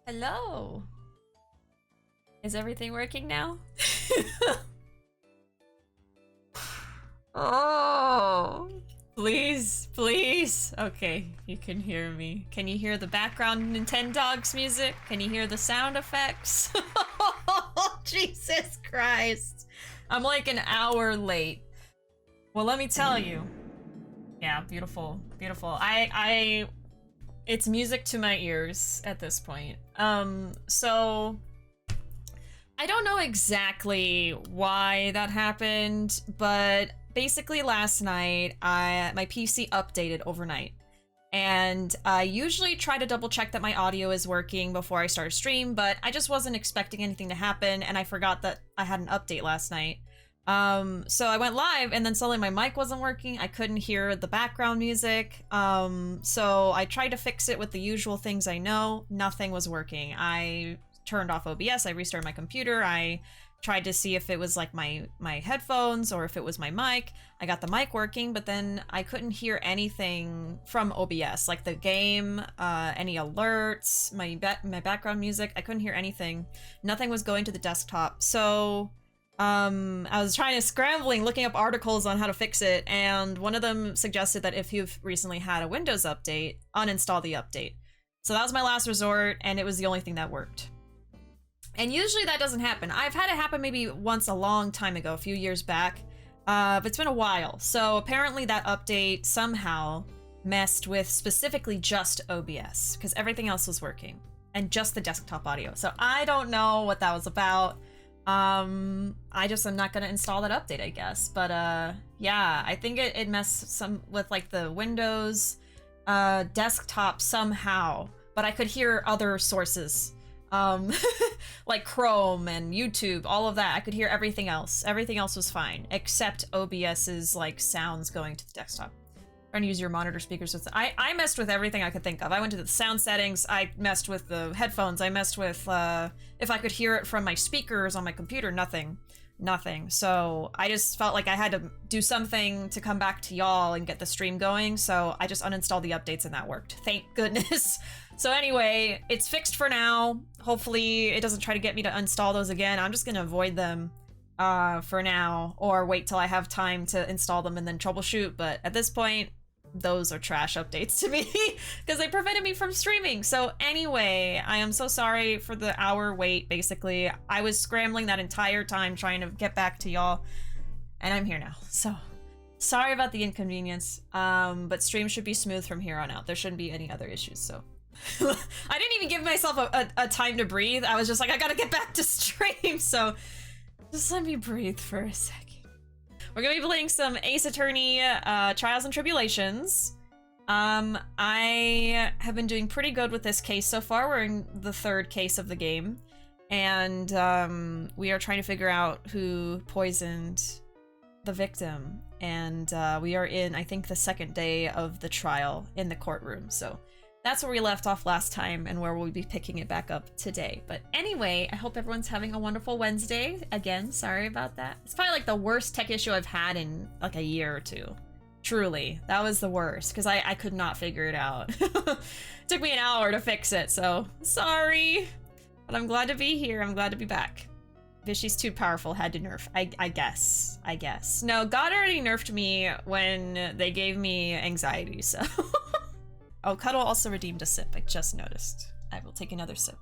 Hello. Is everything working now? Oh, please, please. Okay, you can hear me. Can you hear the background Nintendogs music? Can you hear the sound effects? Jesus Christ. I'm like an hour late. Well, let me tell you. Yeah, beautiful, beautiful. It's music to my ears at this point. So I don't know exactly why that happened, but basically last night, my PC updated overnight. And I usually try to double check that my audio is working before I start a stream, but I just wasn't expecting anything to happen, and I forgot that I had an update last night. So I went live, and then suddenly my mic wasn't working. I couldn't hear the background music. So I tried to fix it with the usual things I know. Nothing was working. I turned off OBS, I restarted my computer, I tried to see if it was like my headphones or if it was my mic. I got the mic working, but then I couldn't hear anything from OBS, like the game, any alerts, my background music. I couldn't hear anything. Nothing was going to the desktop. So I was trying to scrambling, looking up articles on how to fix it, and one of them suggested that if you've recently had a Windows update, uninstall the update. So that was my last resort, and it was the only thing that worked. And usually that doesn't happen. I've had it happen maybe once a long time ago, a few years back, but it's been a while. So apparently that update somehow messed with specifically just OBS, because everything else was working, and just the desktop audio. So I don't know what that was about. I just am not gonna install that update, I guess. But yeah, I think it messed some with like the Windows desktop somehow, but I could hear other sources. Like Chrome and YouTube, all of that. I could hear everything else. Everything else was fine, except OBS's like sounds going to the desktop. Trying to use your monitor speakers with I messed with everything I could think of. I went to the sound settings, I messed with the headphones, I messed with if I could hear it from my speakers on my computer. Nothing. So I just felt like I had to do something to come back to y'all and get the stream going, so I just uninstalled the updates and that worked. Thank goodness. So anyway, it's fixed for now. Hopefully it doesn't try to get me to uninstall those again. I'm just gonna avoid them for now, or wait till I have time to install them and then troubleshoot. But at this point, those are trash updates to me because they prevented me from streaming. So anyway, I am so sorry for the hour wait, basically. I was scrambling that entire time trying to get back to y'all, and I'm here now. So sorry about the inconvenience, but stream should be smooth from here on out. There shouldn't be any other issues, so. I didn't even give myself a time to breathe. I was just like, I gotta get back to stream, so just let me breathe for a second. We're gonna be playing some Ace Attorney Trials and Tribulations. I have been doing pretty good with this case so far. We're in the third case of the game, and we are trying to figure out who poisoned the victim, and we are in, I think, the second day of the trial in the courtroom, so that's where we left off last time and where we'll be picking it back up today. But anyway, I hope everyone's having a wonderful Wednesday. Again, sorry about that. It's probably like the worst tech issue I've had in like a year or two. Truly, that was the worst because I could not figure it out. Took me an hour to fix it, so sorry. But I'm glad to be here. I'm glad to be back. Bishi's too powerful, had to nerf. I guess. No, God already nerfed me when they gave me anxiety, so. Oh, Cuddle also redeemed a sip. I just noticed. I will take another sip.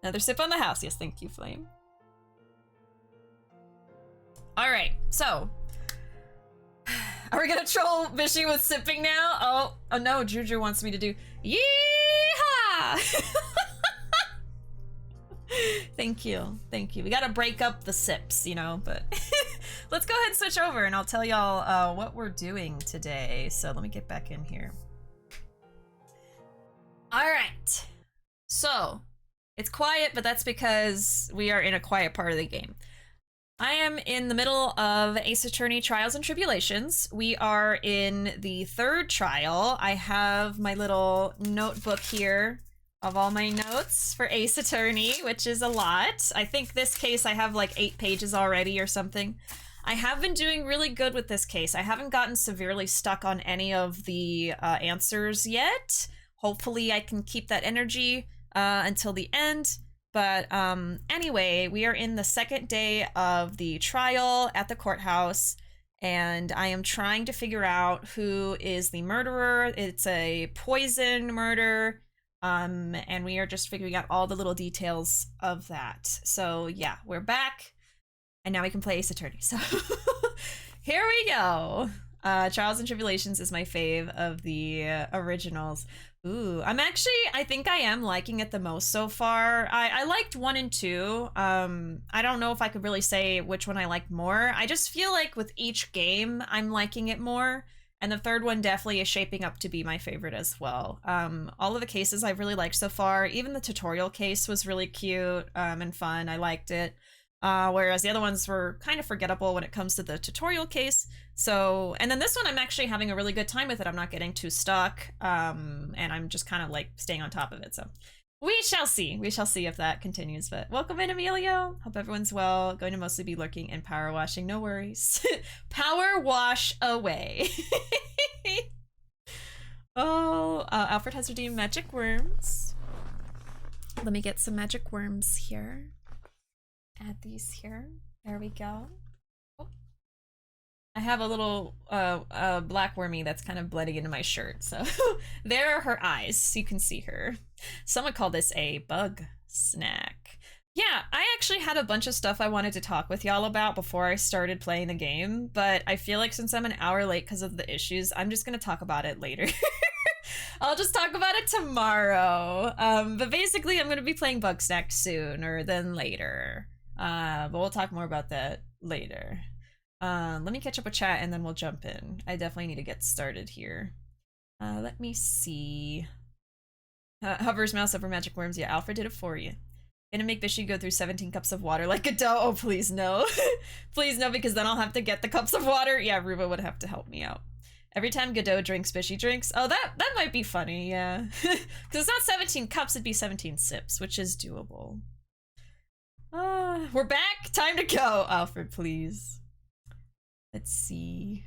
Another sip on the house. Yes, thank you, Flame. All right, so. Are we gonna troll Bishi with sipping now? Oh no, Juju wants me to do yeehaw! Thank you. We gotta break up the sips, you know, but let's go ahead and switch over and I'll tell y'all what we're doing today. So let me get back in here. All right, so it's quiet, but that's because we are in a quiet part of the game. I am in the middle of Ace Attorney Trials and Tribulations. We are in the third trial. I have my little notebook here of all my notes for Ace Attorney, which is a lot. I think this case I have like 8 pages already or something. I have been doing really good with this case. I haven't gotten severely stuck on any of the answers yet. Hopefully I can keep that energy until the end. But anyway, we are in the second day of the trial at the courthouse, and I am trying to figure out who is the murderer. It's a poison murder, and we are just figuring out all the little details of that. So yeah, we're back, and now we can play Ace Attorney. So here we go. Trials and Tribulations is my fave of the originals. Ooh, I think I am liking it the most so far. I liked 1 and 2. I don't know if I could really say which one I like more. I just feel like with each game, I'm liking it more. And the third one definitely is shaping up to be my favorite as well. All of the cases I've really liked so far. Even the tutorial case was really cute and fun. I liked it. Whereas the other ones were kind of forgettable when it comes to the tutorial case. So, and then this one I'm actually having a really good time with it. I'm not getting too stuck, and I'm just kind of like staying on top of it. So we shall see. We shall see if that continues. But welcome in, Emilio. Hope everyone's well. Going to mostly be lurking and power washing. No worries. Power wash away. Oh, Alfred has redeemed magic worms. Let me get some magic worms here. Add these here. There we go. Oh. I have a little black wormy that's kind of blending into my shirt. So there are her eyes. You can see her. Someone called this a bug snack. Yeah, I actually had a bunch of stuff I wanted to talk with y'all about before I started playing the game, but I feel like since I'm an hour late because of the issues, I'm just gonna talk about it later. I'll just talk about it tomorrow. But basically I'm gonna be playing Bugsnax sooner than later. But we'll talk more about that later. Let me catch up with chat and then we'll jump in. I definitely need to get started here. Let me see. Hovers mouse over magic worms. Yeah, Alfred did it for you. Gonna make Bishi go through 17 cups of water like a dough. Oh, please no. Please no, because then I'll have to get the cups of water. Yeah, Ruuuvo would have to help me out. Every time Godot drinks, Bishi drinks. Oh, that might be funny, yeah. Because it's not 17 cups, it'd be 17 sips, which is doable. We're back. Time to go. Alfred, please. Let's see.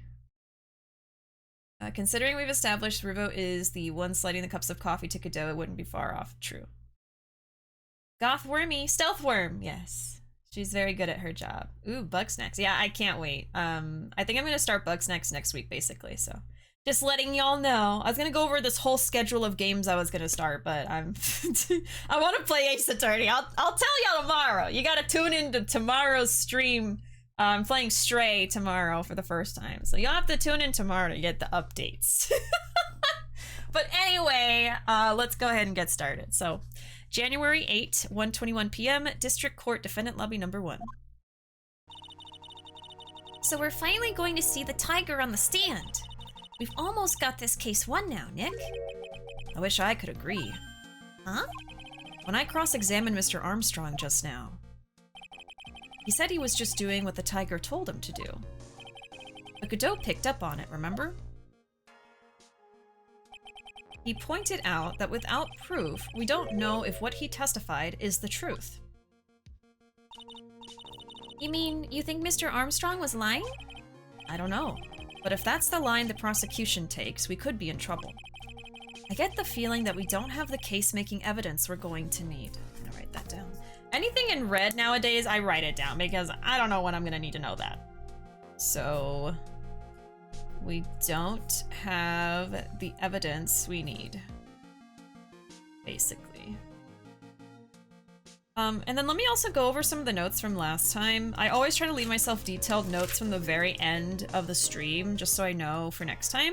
Considering we've established Ruuuvo is the one sliding the cups of coffee to Godot, it wouldn't be far off. True. Goth Wormy. Stealth Worm. Yes. She's very good at her job. Ooh, Bugsnax. Yeah, I can't wait. I think I'm going to start Bugsnax next week, basically, so. Just letting y'all know. I was gonna go over this whole schedule of games I was gonna start, but I'm I want to play Ace Attorney. I'll tell y'all tomorrow. You gotta tune into tomorrow's stream. I'm playing Stray tomorrow for the first time, so you'll have to tune in tomorrow to get the updates. But anyway, let's go ahead and get started. So, January 8, 1:21 p.m. District Court Defendant Lobby number 1. So we're finally going to see the Tigre on the stand. We've almost got this case won now, Nick. I wish I could agree. Huh? When I cross-examined Mr. Armstrong just now, he said he was just doing what the Tigre told him to do. But Godot picked up on it, remember? He pointed out that without proof, we don't know if what he testified is the truth. You mean, you think Mr. Armstrong was lying? I don't know. But if that's the line the prosecution takes, we could be in trouble. I get the feeling that we don't have the case-making evidence we're going to need. I'm gonna write that down. Anything in red nowadays, I write it down because I don't know when I'm gonna need to know that. So, we don't have the evidence we need, basically. And then let me also go over some of the notes from last time. I always try to leave myself detailed notes from the very end of the stream, just so I know for next time.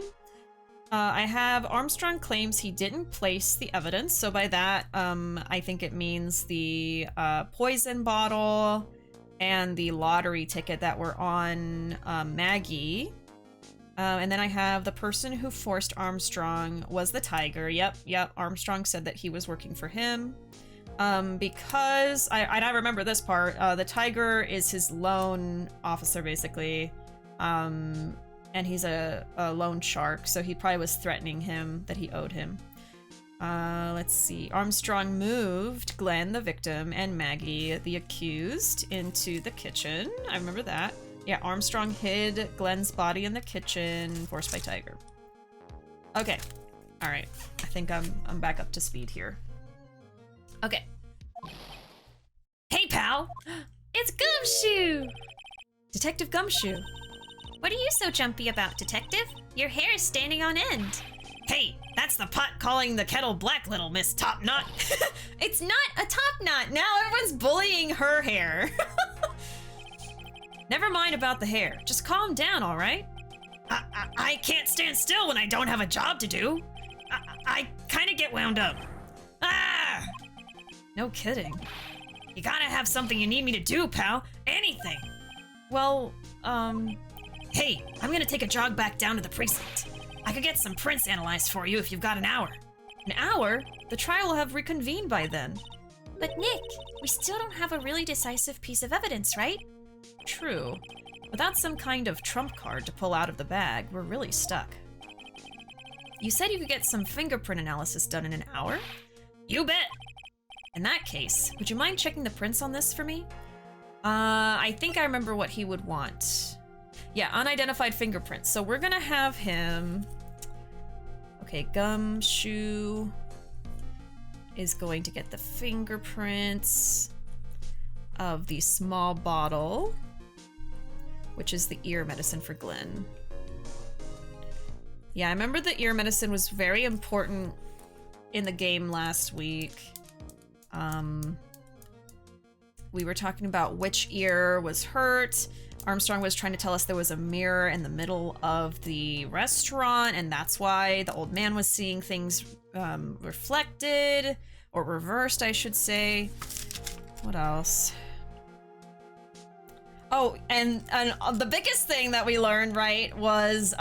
I have Armstrong claims he didn't place the evidence, so by that, I think it means the poison bottle and the lottery ticket that were on Maggie. And then I have the person who forced Armstrong was the Tigre. Yep, Armstrong said that he was working for him. Because I remember this part, the Tigre is his loan officer, basically. And he's a loan shark, so he probably was threatening him that he owed him. Let's see. Armstrong moved Glenn, the victim, and Maggie, the accused, into the kitchen. I remember that. Yeah, Armstrong hid Glenn's body in the kitchen, forced by Tigre. Okay. All right. I think I'm back up to speed here. Okay. Hey, pal! It's Gumshoe! Detective Gumshoe. What are you so jumpy about, Detective? Your hair is standing on end. Hey, that's the pot calling the kettle black, little Miss Top Knot. It's not a top knot. Now everyone's bullying her hair. Never mind about the hair. Just calm down, all right? I can't stand still when I don't have a job to do. I kind of get wound up. Ah! No kidding. You gotta have something you need me to do, pal. Anything. Well, Hey, I'm gonna take a jog back down to the precinct. I could get some prints analyzed for you if you've got an hour. An hour? The trial will have reconvened by then. But Nick, we still don't have a really decisive piece of evidence, right? True. Without some kind of trump card to pull out of the bag, we're really stuck. You said you could get some fingerprint analysis done in an hour? You bet! In that case, would you mind checking the prints on this for me? I think I remember what he would want. Yeah, unidentified fingerprints. So we're gonna have him... Okay, Gumshoe is going to get the fingerprints of the small bottle, which is the ear medicine for Glenn. Yeah, I remember the ear medicine was very important in the game last week. We were talking about which ear was hurt. Armstrong was trying to tell us there was a mirror in the middle of the restaurant, and that's why the old man was seeing things reflected, or reversed, I should say. What else? Oh, and the biggest thing that we learned, right, was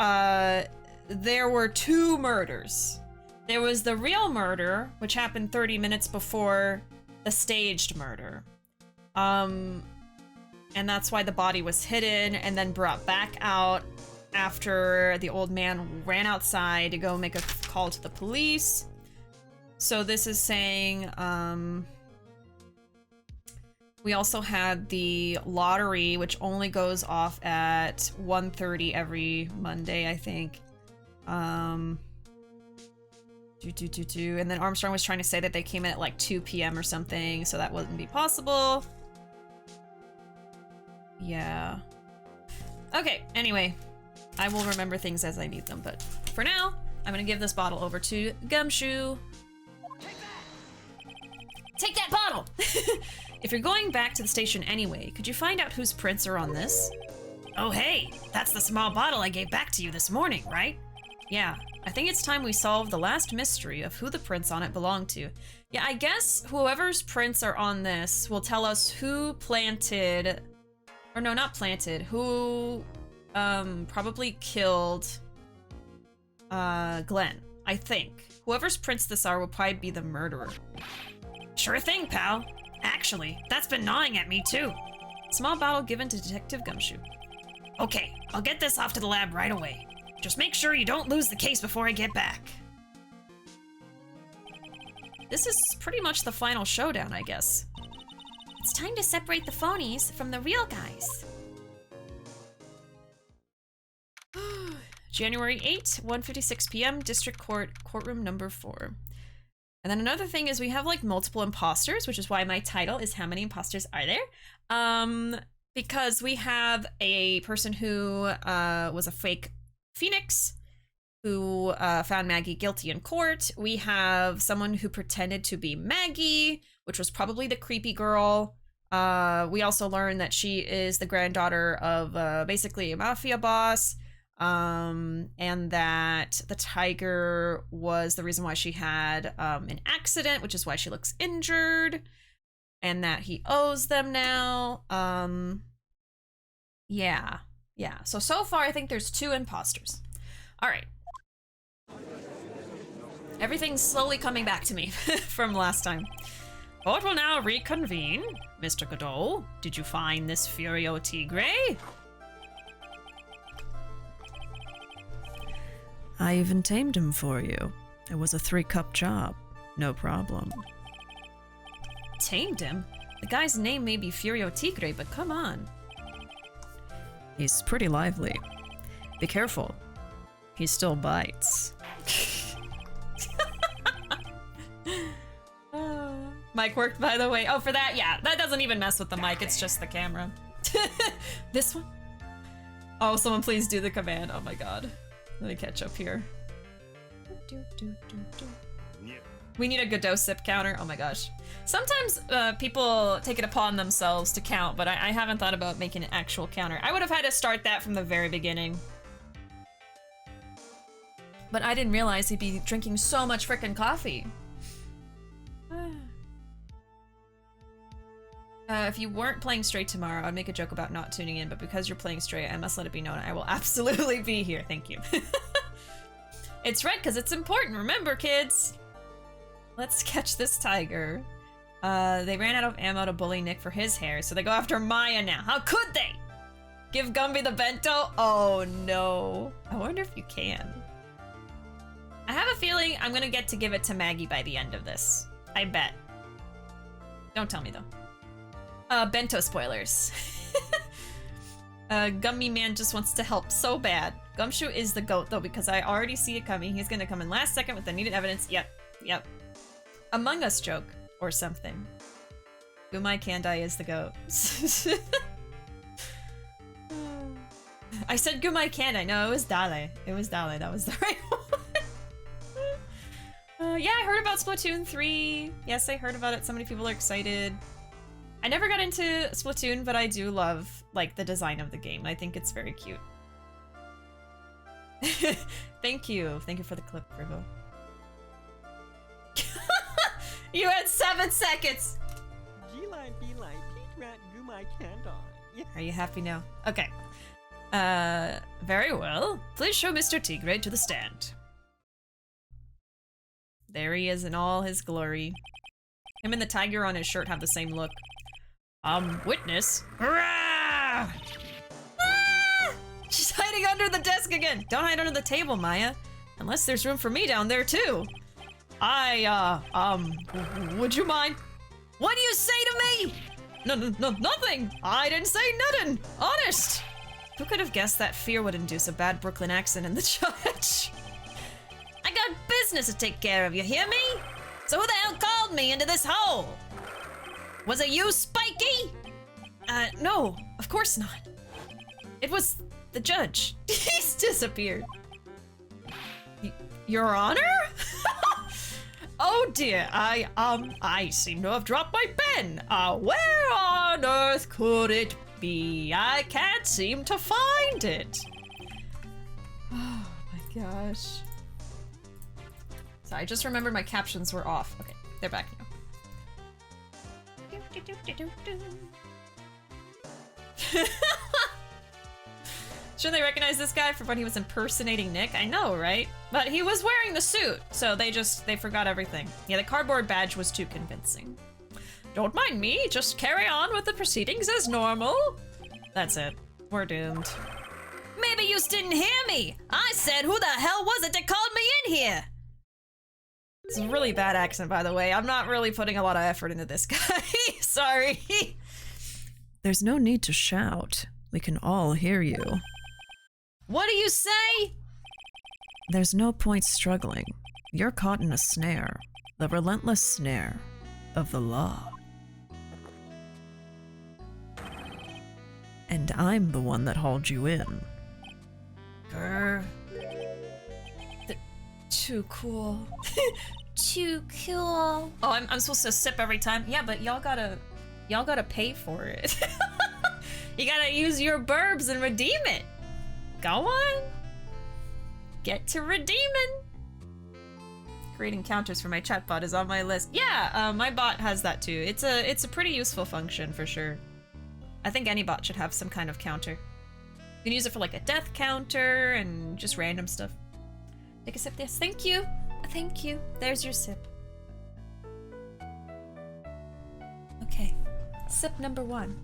there were two murders. There was the real murder, which happened 30 minutes before the staged murder. And that's why the body was hidden and then brought back out after the old man ran outside to go make a call to the police. So this is saying, we also had the lottery, which only goes off at 1:30 every Monday, I think. And then Armstrong was trying to say that they came in at like 2 p.m. or something, so that wouldn't be possible. Yeah. Okay, anyway. I will remember things as I need them, but for now, I'm gonna give this bottle over to Gumshoe. Take that bottle! If you're going back to the station anyway, could you find out whose prints are on this? Oh hey, that's the small bottle I gave back to you this morning, right? Yeah, I think it's time we solve the last mystery of who the prints on it belong to. Yeah, I guess whoever's prints are on this will tell us who planted... Or no, not planted. Who probably killed Glenn, I think. Whoever's prints this are will probably be the murderer. Sure thing, pal. Actually, that's been gnawing at me too. Small bottle given to Detective Gumshoe. Okay, I'll get this off to the lab right away. Just make sure you don't lose the case before I get back. This is pretty much the final showdown, I guess. It's time to separate the phonies from the real guys. January 8, 1:56 p.m., District Court, courtroom number 4. And then another thing is we have like multiple imposters, which is why my title is How Many Imposters Are There? Because we have a person who was a fake Phoenix, who found Maggie guilty in court. We have someone who pretended to be Maggie, which was probably the creepy girl. We also learned that she is the granddaughter of basically a mafia boss, and that the Tigre was the reason why she had an accident, which is why she looks injured, and that he owes them now. Yeah. So far I think there's 2 imposters. All right. Everything's slowly coming back to me from last time. Court will now reconvene. Mr. Godot, did you find this Furio Tigre? I even tamed him for you. It was a 3-cup job. No problem. Tamed him? The guy's name may be Furio Tigre, but come on. He's pretty lively. Be careful. He still bites. mic worked, by the way. Oh, for that? Yeah, that doesn't even mess with the mic. It's just the camera. This one? Oh, someone please do the command. Oh my god. Let me catch up here. We need a Godot sip counter. Oh my gosh. Sometimes people take it upon themselves to count, but I haven't thought about making an actual counter. I would have had to start that from the very beginning. But I didn't realize he'd be drinking so much frickin' coffee. If you weren't playing straight tomorrow, I'd make a joke about not tuning in, but because you're playing straight, I must let it be known I will absolutely be here. Thank you. It's red because it's important. Remember, kids. Let's catch this tiger. They ran out of ammo to bully Nick for his hair, so they go after Maya now. How could they? Give Gumby the bento? Oh no. I wonder if you can. I have a feeling I'm gonna get to give it to Maggie by the end of this. I bet. Don't tell me though. Bento spoilers. Gummy Man just wants to help so bad. Gumshoe is the goat though, because I already see it coming. He's gonna come in last second with the needed evidence. Yep. Among Us joke or something. Gumai Kandai is the goat. I said Gumai Kandai. No, it was Dale. It was Dale. That was the right one. Yeah, I heard about Splatoon 3. Yes, I heard about it. So many people are excited. I never got into Splatoon, but I do love, like, the design of the game. I think it's very cute. Thank you. Thank you for the clip, Ruuuvo. You had 7 seconds! Are you happy now? Okay. Very well. Please show Mr. Tigre to the stand. There he is in all his glory. Him and the tiger on his shirt have the same look. Witness. Hurrah! Ah! She's hiding under the desk again. Don't hide under the table, Maya. Unless there's room for me down there, too. Would you mind? What do you say to me? No, nothing. I didn't say nothing. Honest. Who could have guessed that fear would induce a bad Brooklyn accent in the judge? I got business to take care of, you hear me? So who the hell called me into this hole? Was it you, Spiky? No, of course not. It was the judge. He's disappeared. Your Honor? Oh dear, I seem to have dropped my pen. Where on earth could it be? I can't seem to find it. Oh my gosh. So I just remembered my captions were off. Okay, they're back now. Should they recognize this guy for when he was impersonating Nick? I know, right? But he was wearing the suit, so they forgot everything. Yeah, the cardboard badge was too convincing. Don't mind me, just carry on with the proceedings as normal. That's it. We're doomed. Maybe you didn't hear me. I said, who the hell was it that called me in here? This is a really bad accent, by the way. I'm not really putting a lot of effort into this guy. Sorry. There's no need to shout. We can all hear you. What do you say? There's no point struggling. You're caught in a snare. The relentless snare of the law. And I'm the one that hauled you in. Grr. Too cool. Too cool. Oh, I'm supposed to sip every time? Yeah, but y'all gotta pay for it. You gotta use your burbs and redeem it. Go on. Get to redeeming. Creating counters for my chatbot is on my list. Yeah, my bot has that too. It's a pretty useful function for sure. I think any bot should have some kind of counter. You can use it for like a death counter and just random stuff. Take a sip, yes. Thank you. Thank you. There's your sip. Okay. Sip number 1.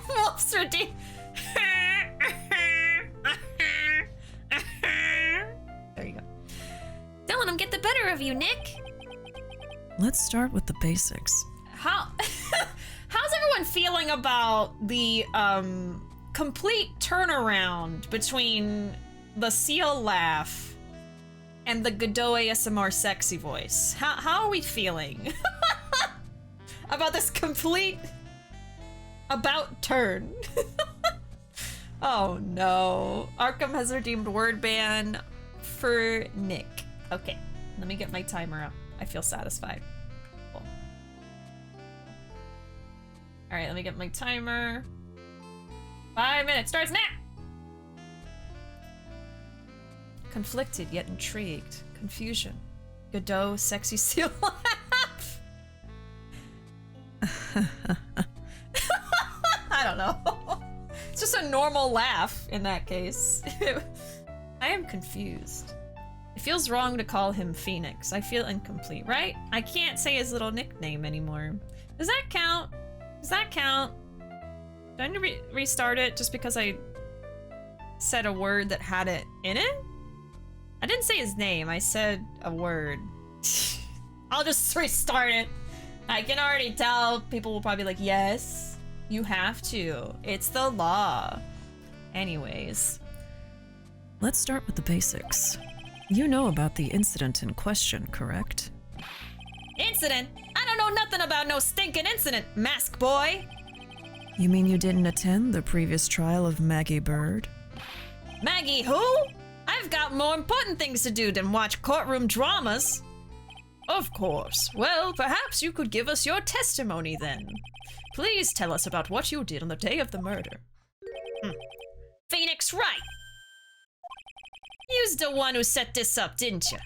Wolf's redeem. There you go. Don't let him get the better of you, Nick. Let's start with the basics. How's everyone feeling about the complete turnaround between the seal laugh and the Godot ASMR sexy voice? How are we feeling? about this complete about turn. Oh no. Arkham has redeemed word ban for Nick. Okay, let me get my timer up. I feel satisfied. Cool. Alright, let me get my timer. 5 minutes starts now! Conflicted yet intrigued. Confusion. Godot, sexy seal laugh. I don't know. It's just a normal laugh in that case. I am confused. It feels wrong to call him Phoenix. I feel incomplete, right? I can't say his little nickname anymore. Does that count? Does that count? Do I need to restart it just because I said a word that had it in it? I didn't say his name, I said a word. I'll just restart it. I can already tell people will probably be like, yes, you have to. It's the law. Anyways. Let's start with the basics. You know about the incident in question, correct? Incident? I don't know nothing about no stinking incident, mask boy. You mean you didn't attend the previous trial of Maggie Bird? Maggie who? I've got more important things to do than watch courtroom dramas. Of course. Well, perhaps you could give us your testimony then. Please tell us about what you did on the day of the murder. Phoenix Wright. You's the one who set this up, didn't you?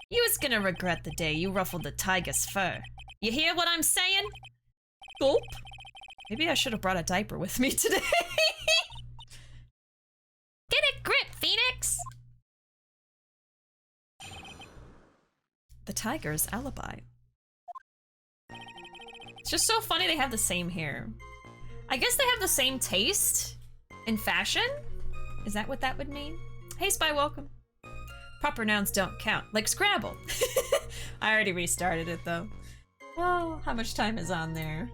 You was gonna regret the day you ruffled the tiger's fur. You hear what I'm saying? Gulp. Maybe I should have brought a diaper with me today. Get a grip, Phoenix! The tiger's alibi. It's just so funny they have the same hair. I guess they have the same taste in fashion? Is that what that would mean? Hey, Spy, welcome. Proper nouns don't count, like Scrabble. I already restarted it though. Oh, how much time is on there?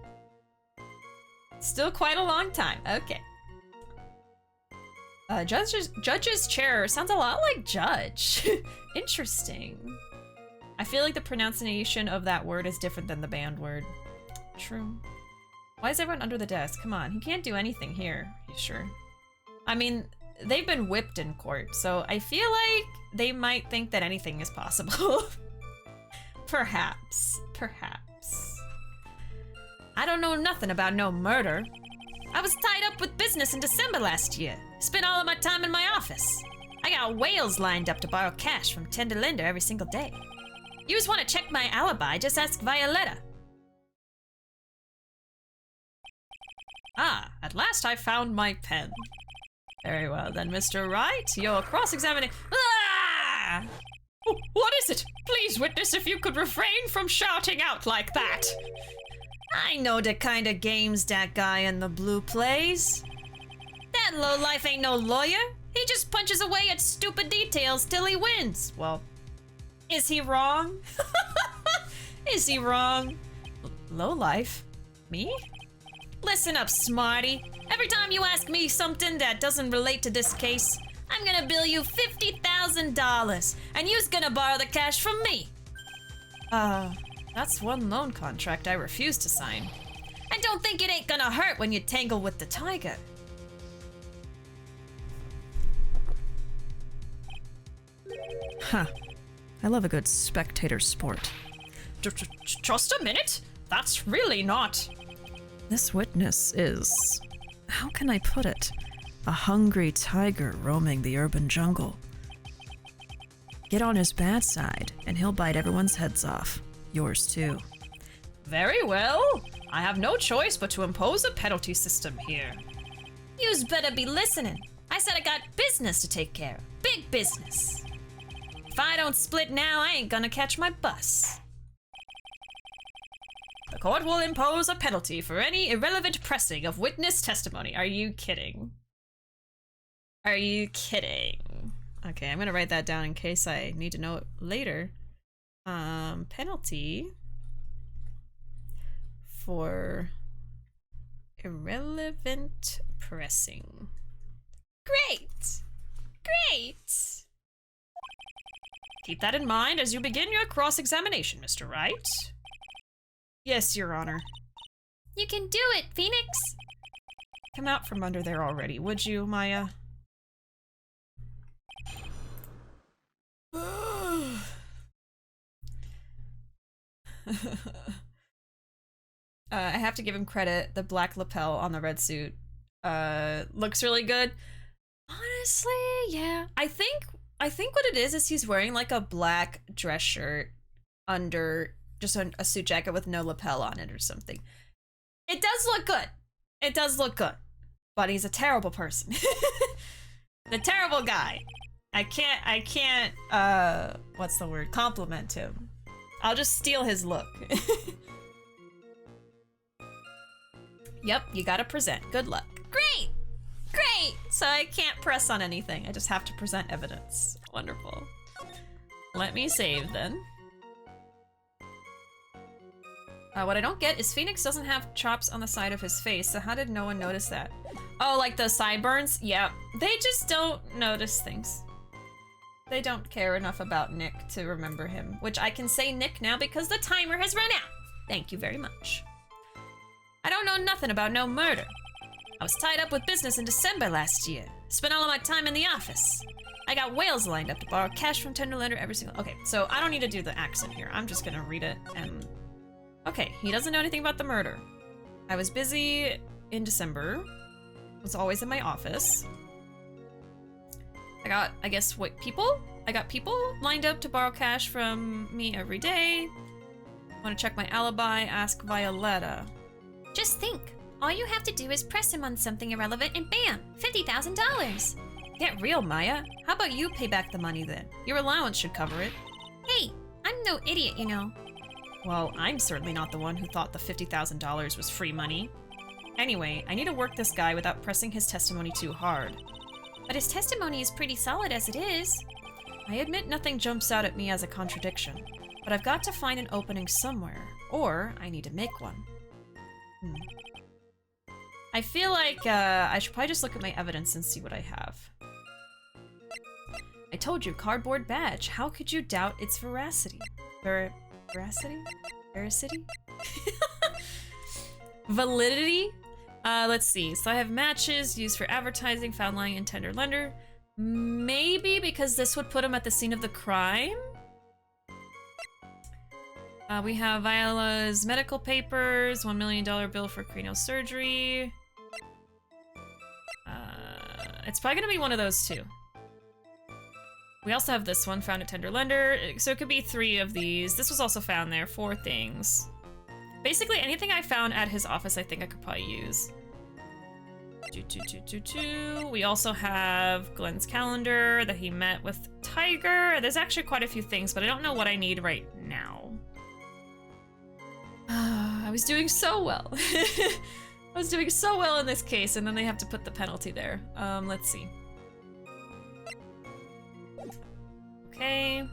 Still quite a long time, okay. Judge's chair sounds a lot like judge. Interesting. I feel like the pronunciation of that word is different than the banned word. True. Why is everyone under the desk? Come on, he can't do anything here. You sure? I mean, they've been whipped in court, so I feel like they might think that anything is possible. Perhaps. Perhaps. I don't know nothing about no murder. I was tied up with business in December last year. Spent all of my time in my office. I got whales lined up to borrow cash from Tender Linda every single day. You just want to check my alibi, just ask Violetta. Ah, at last I found my pen. Very well then, Mr. Wright, your cross-examining— Ah! What is it? Please, witness, if you could refrain from shouting out like that. I know the kind of games that guy in the blue plays. That lowlife ain't no lawyer. He just punches away at stupid details till he wins. Well, is he wrong? Is he wrong? Lowlife? Me? Listen up, smarty. Every time you ask me something that doesn't relate to this case, I'm gonna bill you $50,000, and you's gonna borrow the cash from me. That's one loan contract I refuse to sign. And don't think it ain't gonna hurt when you tangle with the tiger. Huh. I love a good spectator sport. Just a minute? That's really not... This witness is... how can I put it? A hungry tiger roaming the urban jungle. Get on his bad side, and he'll bite everyone's heads off. Yours too. Very well. I have no choice but to impose a penalty system here. You's better be listening. I said I got business to take care of. Big business. If I don't split now, I ain't gonna catch my bus. The court will impose a penalty for any irrelevant pressing of witness testimony. Are you kidding? Are you kidding? Okay, I'm gonna write that down in case I need to know it later. Penalty for irrelevant pressing. Great! Great! Keep that in mind as you begin your cross-examination, Mr. Wright. Yes, Your Honor. You can do it, Phoenix! Come out from under there already, would you, Maya? I have to give him credit. The black lapel on the red suit looks really good. Honestly, yeah. I think what it is he's wearing like a black dress shirt under just a suit jacket with no lapel on it or something. It does look good. It does look good. But he's a terrible person. The terrible guy. I can't what's the word? Compliment him. I'll just steal his look. Yep, you gotta present. Good luck. Great! Great! So I can't press on anything. I just have to present evidence. Wonderful. Let me save then. What I don't get is Phoenix doesn't have chops on the side of his face, so how did no one notice that? Oh, like the sideburns? Yep. They just don't notice things. They don't care enough about Nick to remember him, which I can say Nick now because the timer has run out. Thank you very much. I don't know nothing about no murder. I was tied up with business in December last year. Spent all of my time in the office. I got whales lined up to borrow cash from Tenderlander every single... Okay, so I don't need to do the accent here. I'm just gonna read it and... Okay, he doesn't know anything about the murder. I was busy in December. Was always in my office. I got, I guess, what, people? I got people lined up to borrow cash from me every day. Want to check my alibi? Ask Violetta. Just think. All you have to do is press him on something irrelevant and bam! $50,000! Get real, Maya. How about you pay back the money then? Your allowance should cover it. Hey, I'm no idiot, you know. Well, I'm certainly not the one who thought the $50,000 was free money. Anyway, I need to work this guy without pressing his testimony too hard. But his testimony is pretty solid as it is. I admit nothing jumps out at me as a contradiction, but I've got to find an opening somewhere, or I need to make one. I feel like I should probably just look at my evidence and see what I have. I told you, cardboard badge. How could you doubt its veracity? Veracity? Veracity? Validity? Let's see. So I have matches used for advertising, found lying in tender lender. Maybe because this would put him at the scene of the crime? We have Viola's medical papers, $1 million bill for cranial surgery. It's probably gonna be one of those two. We also have this one, found at tender lender. So it could be 3 of these. This was also found there, 4 things. Basically anything I found at his office I think I could probably use. We also have Glenn's calendar that he met with Tigre. There's actually quite a few things, but I don't know what I need right now. I was doing so well. I was doing so well in this case, and then they have to put the penalty there. Let's see. Okay.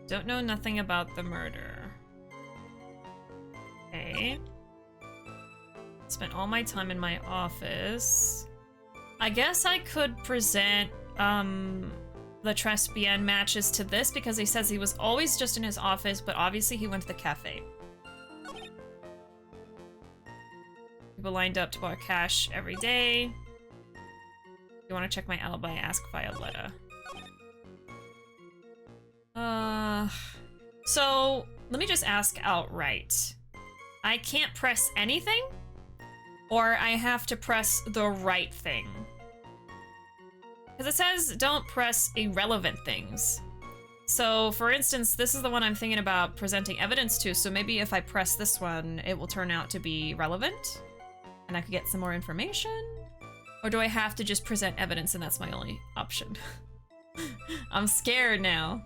Don't know nothing about the murder. Okay. Spent all my time in my office. I guess I could present the Trespian matches to this because he says he was always just in his office, but obviously he went to the cafe. People lined up to borrow cash every day. If you want to check my alibi, ask Violetta. So let me just ask outright. I can't press anything? Or I have to press the right thing? Because it says don't press irrelevant things. So for instance, this is the one I'm thinking about presenting evidence to, so maybe if I press this one, it will turn out to be relevant? And I could get some more information? Or do I have to just present evidence and that's my only option? I'm scared now.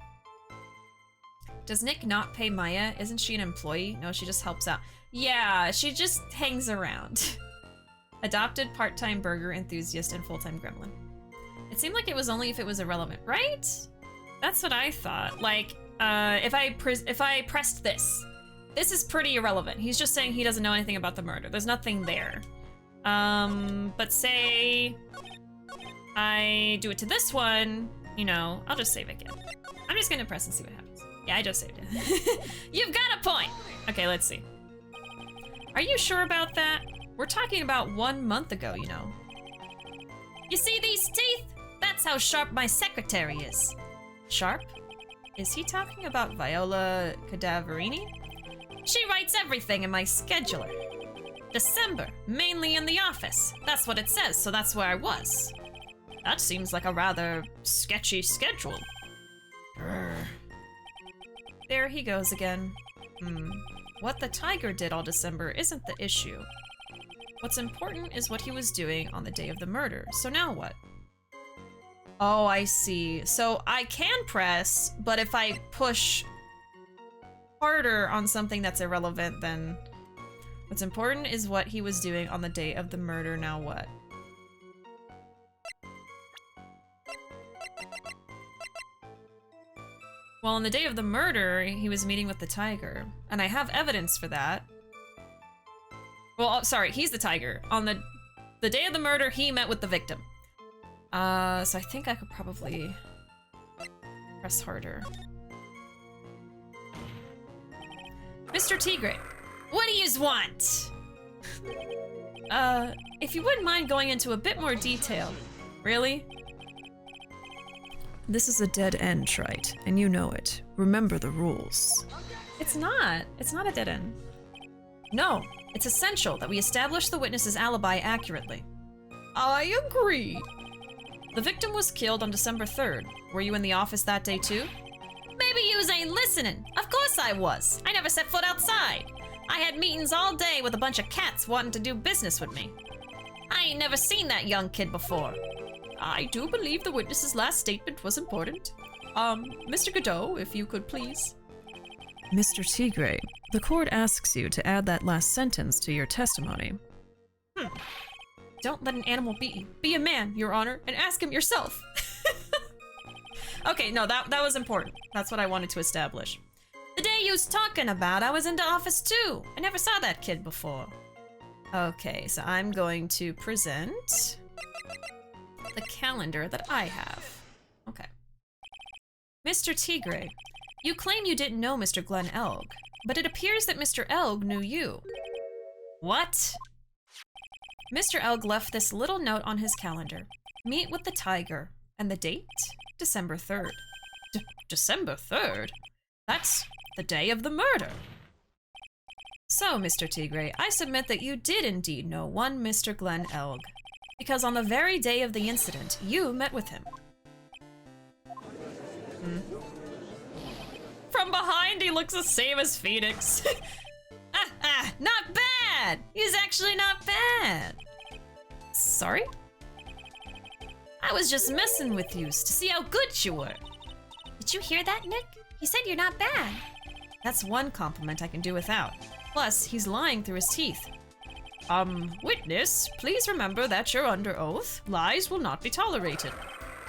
Does Nick not pay Maya? Isn't she an employee? No, she just helps out. Yeah, she just hangs around. Adopted part-time burger enthusiast and full-time gremlin. It seemed like it was only if it was irrelevant, right? That's what I thought. Like, if I pressed this is pretty irrelevant. He's just saying he doesn't know anything about the murder. There's nothing there. But say I do it to this one, you know, I'll just save again. I'm just gonna press and see what happens. Yeah, I just saved it. You've got a point! Okay, let's see. Are you sure about that? We're talking about 1 month ago, you know. You see these teeth? That's how sharp my secretary is. Sharp? Is he talking about Viola Cadaverini? She writes everything in my scheduler. December, mainly in the office. That's what it says, so that's where I was. That seems like a rather sketchy schedule. There he goes again. What the Tigre did all December isn't the issue. What's important is what he was doing on the day of the murder. So now what? Oh, I see. So I can press, but if I push harder on something that's irrelevant, then what's important is what he was doing on the day of the murder. Now what? Well, on the day of the murder, he was meeting with the Tigre, and I have evidence for that. Well, sorry, he's the Tigre. On the day of the murder, he met with the victim. So I think I could probably press harder. Mr. Tigre, what do yous want? If you wouldn't mind going into a bit more detail. Really? This is a dead end, Trite, and you know it. Remember the rules. It's not. It's not a dead end. No, it's essential that we establish the witness's alibi accurately. I agree. The victim was killed on December 3rd. Were you in the office that day too? Maybe yous ain't listening. Of course I was. I never set foot outside. I had meetings all day with a bunch of cats wanting to do business with me. I ain't never seen that young kid before. I do believe the witness's last statement was important. Mr. Godot, if you could please. Mr. Tigre, the court asks you to add that last sentence to your testimony. Don't let an animal beat you. Be a man, Your Honor, and ask him yourself. Okay, no, that was important. That's what I wanted to establish. The day you was talking about, I was in the office too. I never saw that kid before. Okay, so I'm going to present the calendar that I have. Okay. Mr. Tigre, you claim you didn't know Mr. Glenn Elg, but it appears that Mr. Elg knew you. What? Mr. Elg left this little note on his calendar. Meet with the Tigre. And the date? December 3rd. December 3rd? That's the day of the murder. So, Mr. Tigre, I submit that you did indeed know one Mr. Glenn Elg, because on the very day of the incident, you met with him. From behind, he looks the same as Phoenix. Not bad! He's actually not bad. Sorry? I was just messing with you to see how good you were. Did you hear that, Nick? He said you're not bad. That's one compliment I can do without. Plus, he's lying through his teeth. Witness, please remember that you're under oath. Lies will not be tolerated.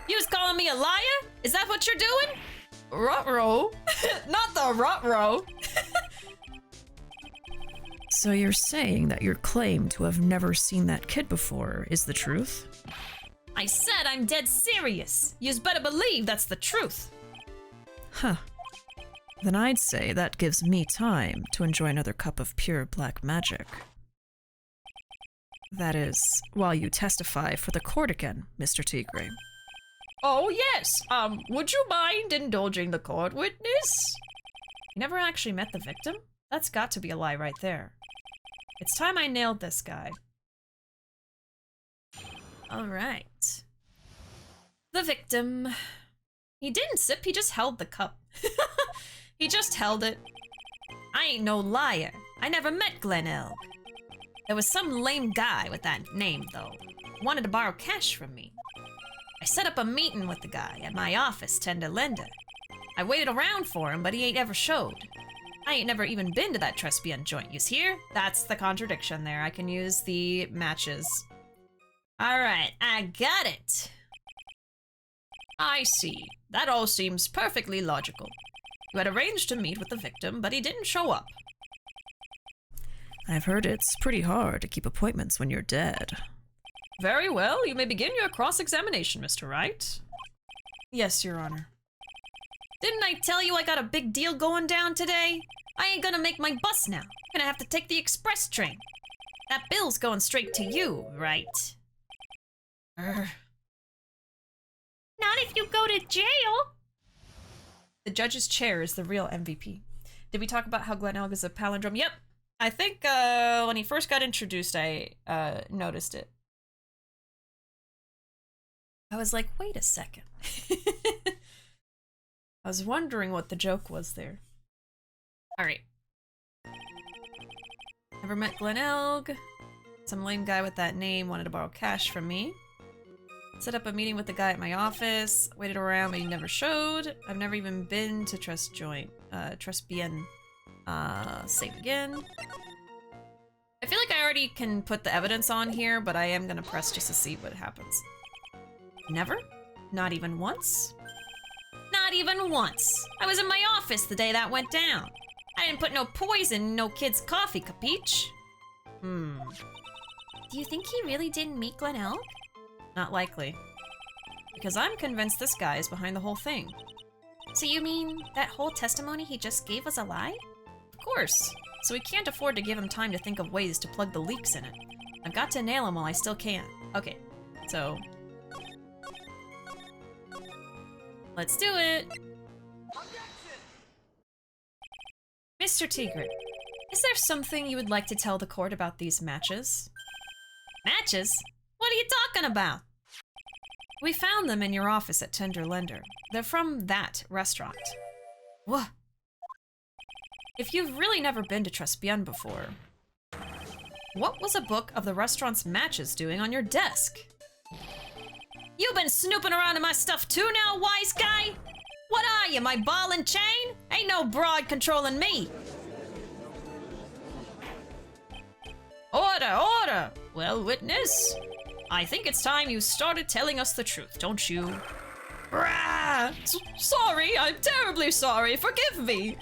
You was calling me a liar? Is that what you're doing? Ruuuvo. Not the Ruuuvo. So you're saying that your claim to have never seen that kid before is the truth? I said I'm dead serious. You's better believe that's the truth. Huh. Then I'd say that gives me time to enjoy another cup of pure black magic. That is, while you testify for the court again, Mr. Tigre. Oh, yes. Would you mind indulging the court, witness? You never actually met the victim? That's got to be a lie right there. It's time I nailed this guy. All right. The victim. He didn't sip, he just held the cup. He just held it. I ain't no liar. I never met Glenn Elg. There was some lame guy with that name, though. Wanted to borrow cash from me. I set up a meeting with the guy at my office, Tender Linda. I waited around for him, but he ain't ever showed. I ain't never even been to that Trespian joint, you's hear? That's the contradiction there. I can use the matches. Alright, I got it. I see. That all seems perfectly logical. You had arranged to meet with the victim, but he didn't show up. I've heard it's pretty hard to keep appointments when you're dead. Very well, you may begin your cross-examination, Mr. Wright. Yes, Your Honor. Didn't I tell you I got a big deal going down today? I ain't gonna make my bus now. Gonna have to take the express train. That bill's going straight to you, right? Urgh. Not if you go to jail. The judge's chair is the real MVP. Did we talk about how Glenelg is a palindrome? Yep. I think when he first got introduced, I noticed it. I was like, wait a second. I was wondering what the joke was there. Alright. Never met Glenelg. Some lame guy with that name wanted to borrow cash from me. Set up a meeting with the guy at my office. Waited around, but he never showed. I've never even been to Trust Bien. Save again. I feel like I already can put the evidence on here, but I am gonna press just to see what happens. Never? Not even once? Not even once! I was in my office the day that went down. I didn't put no poison in no kid's coffee, capiche? Do you think he really didn't meet Glenelg? Not likely. Because I'm convinced this guy is behind the whole thing. So you mean that whole testimony he just gave was a lie? Of course. So we can't afford to give him time to think of ways to plug the leaks in it. I've got to nail him while I still can. Okay, so... let's do it! Mr. Tigre, is there something you would like to tell the court about these matches? Matches? What are you talking about? We found them in your office at Tender Lender. They're from that restaurant. What? If you've really never been to Bien before, what was a book of the restaurant's matches doing on your desk? You been snooping around in my stuff too now, wise guy? What are you, my ball and chain? Ain't no broad controlling me. Order, order! Well, witness, I think it's time you started telling us the truth, don't you? Brah! Sorry, I'm terribly sorry, forgive me!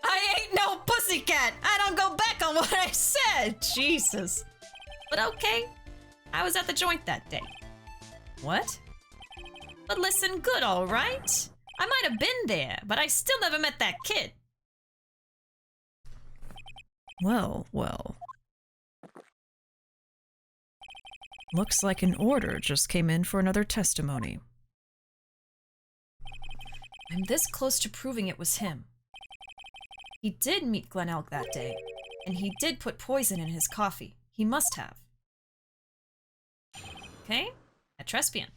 I ain't no pussycat! I don't go back on what I said! Jesus. But okay, I was at the joint that day. What? But listen good, alright? I might have been there, but I still never met that kid. Well, well. Looks like an order just came in for another testimony. I'm this close to proving it was him. He did meet Glenelg that day, and he did put poison in his coffee. He must have. Okay, at Bien.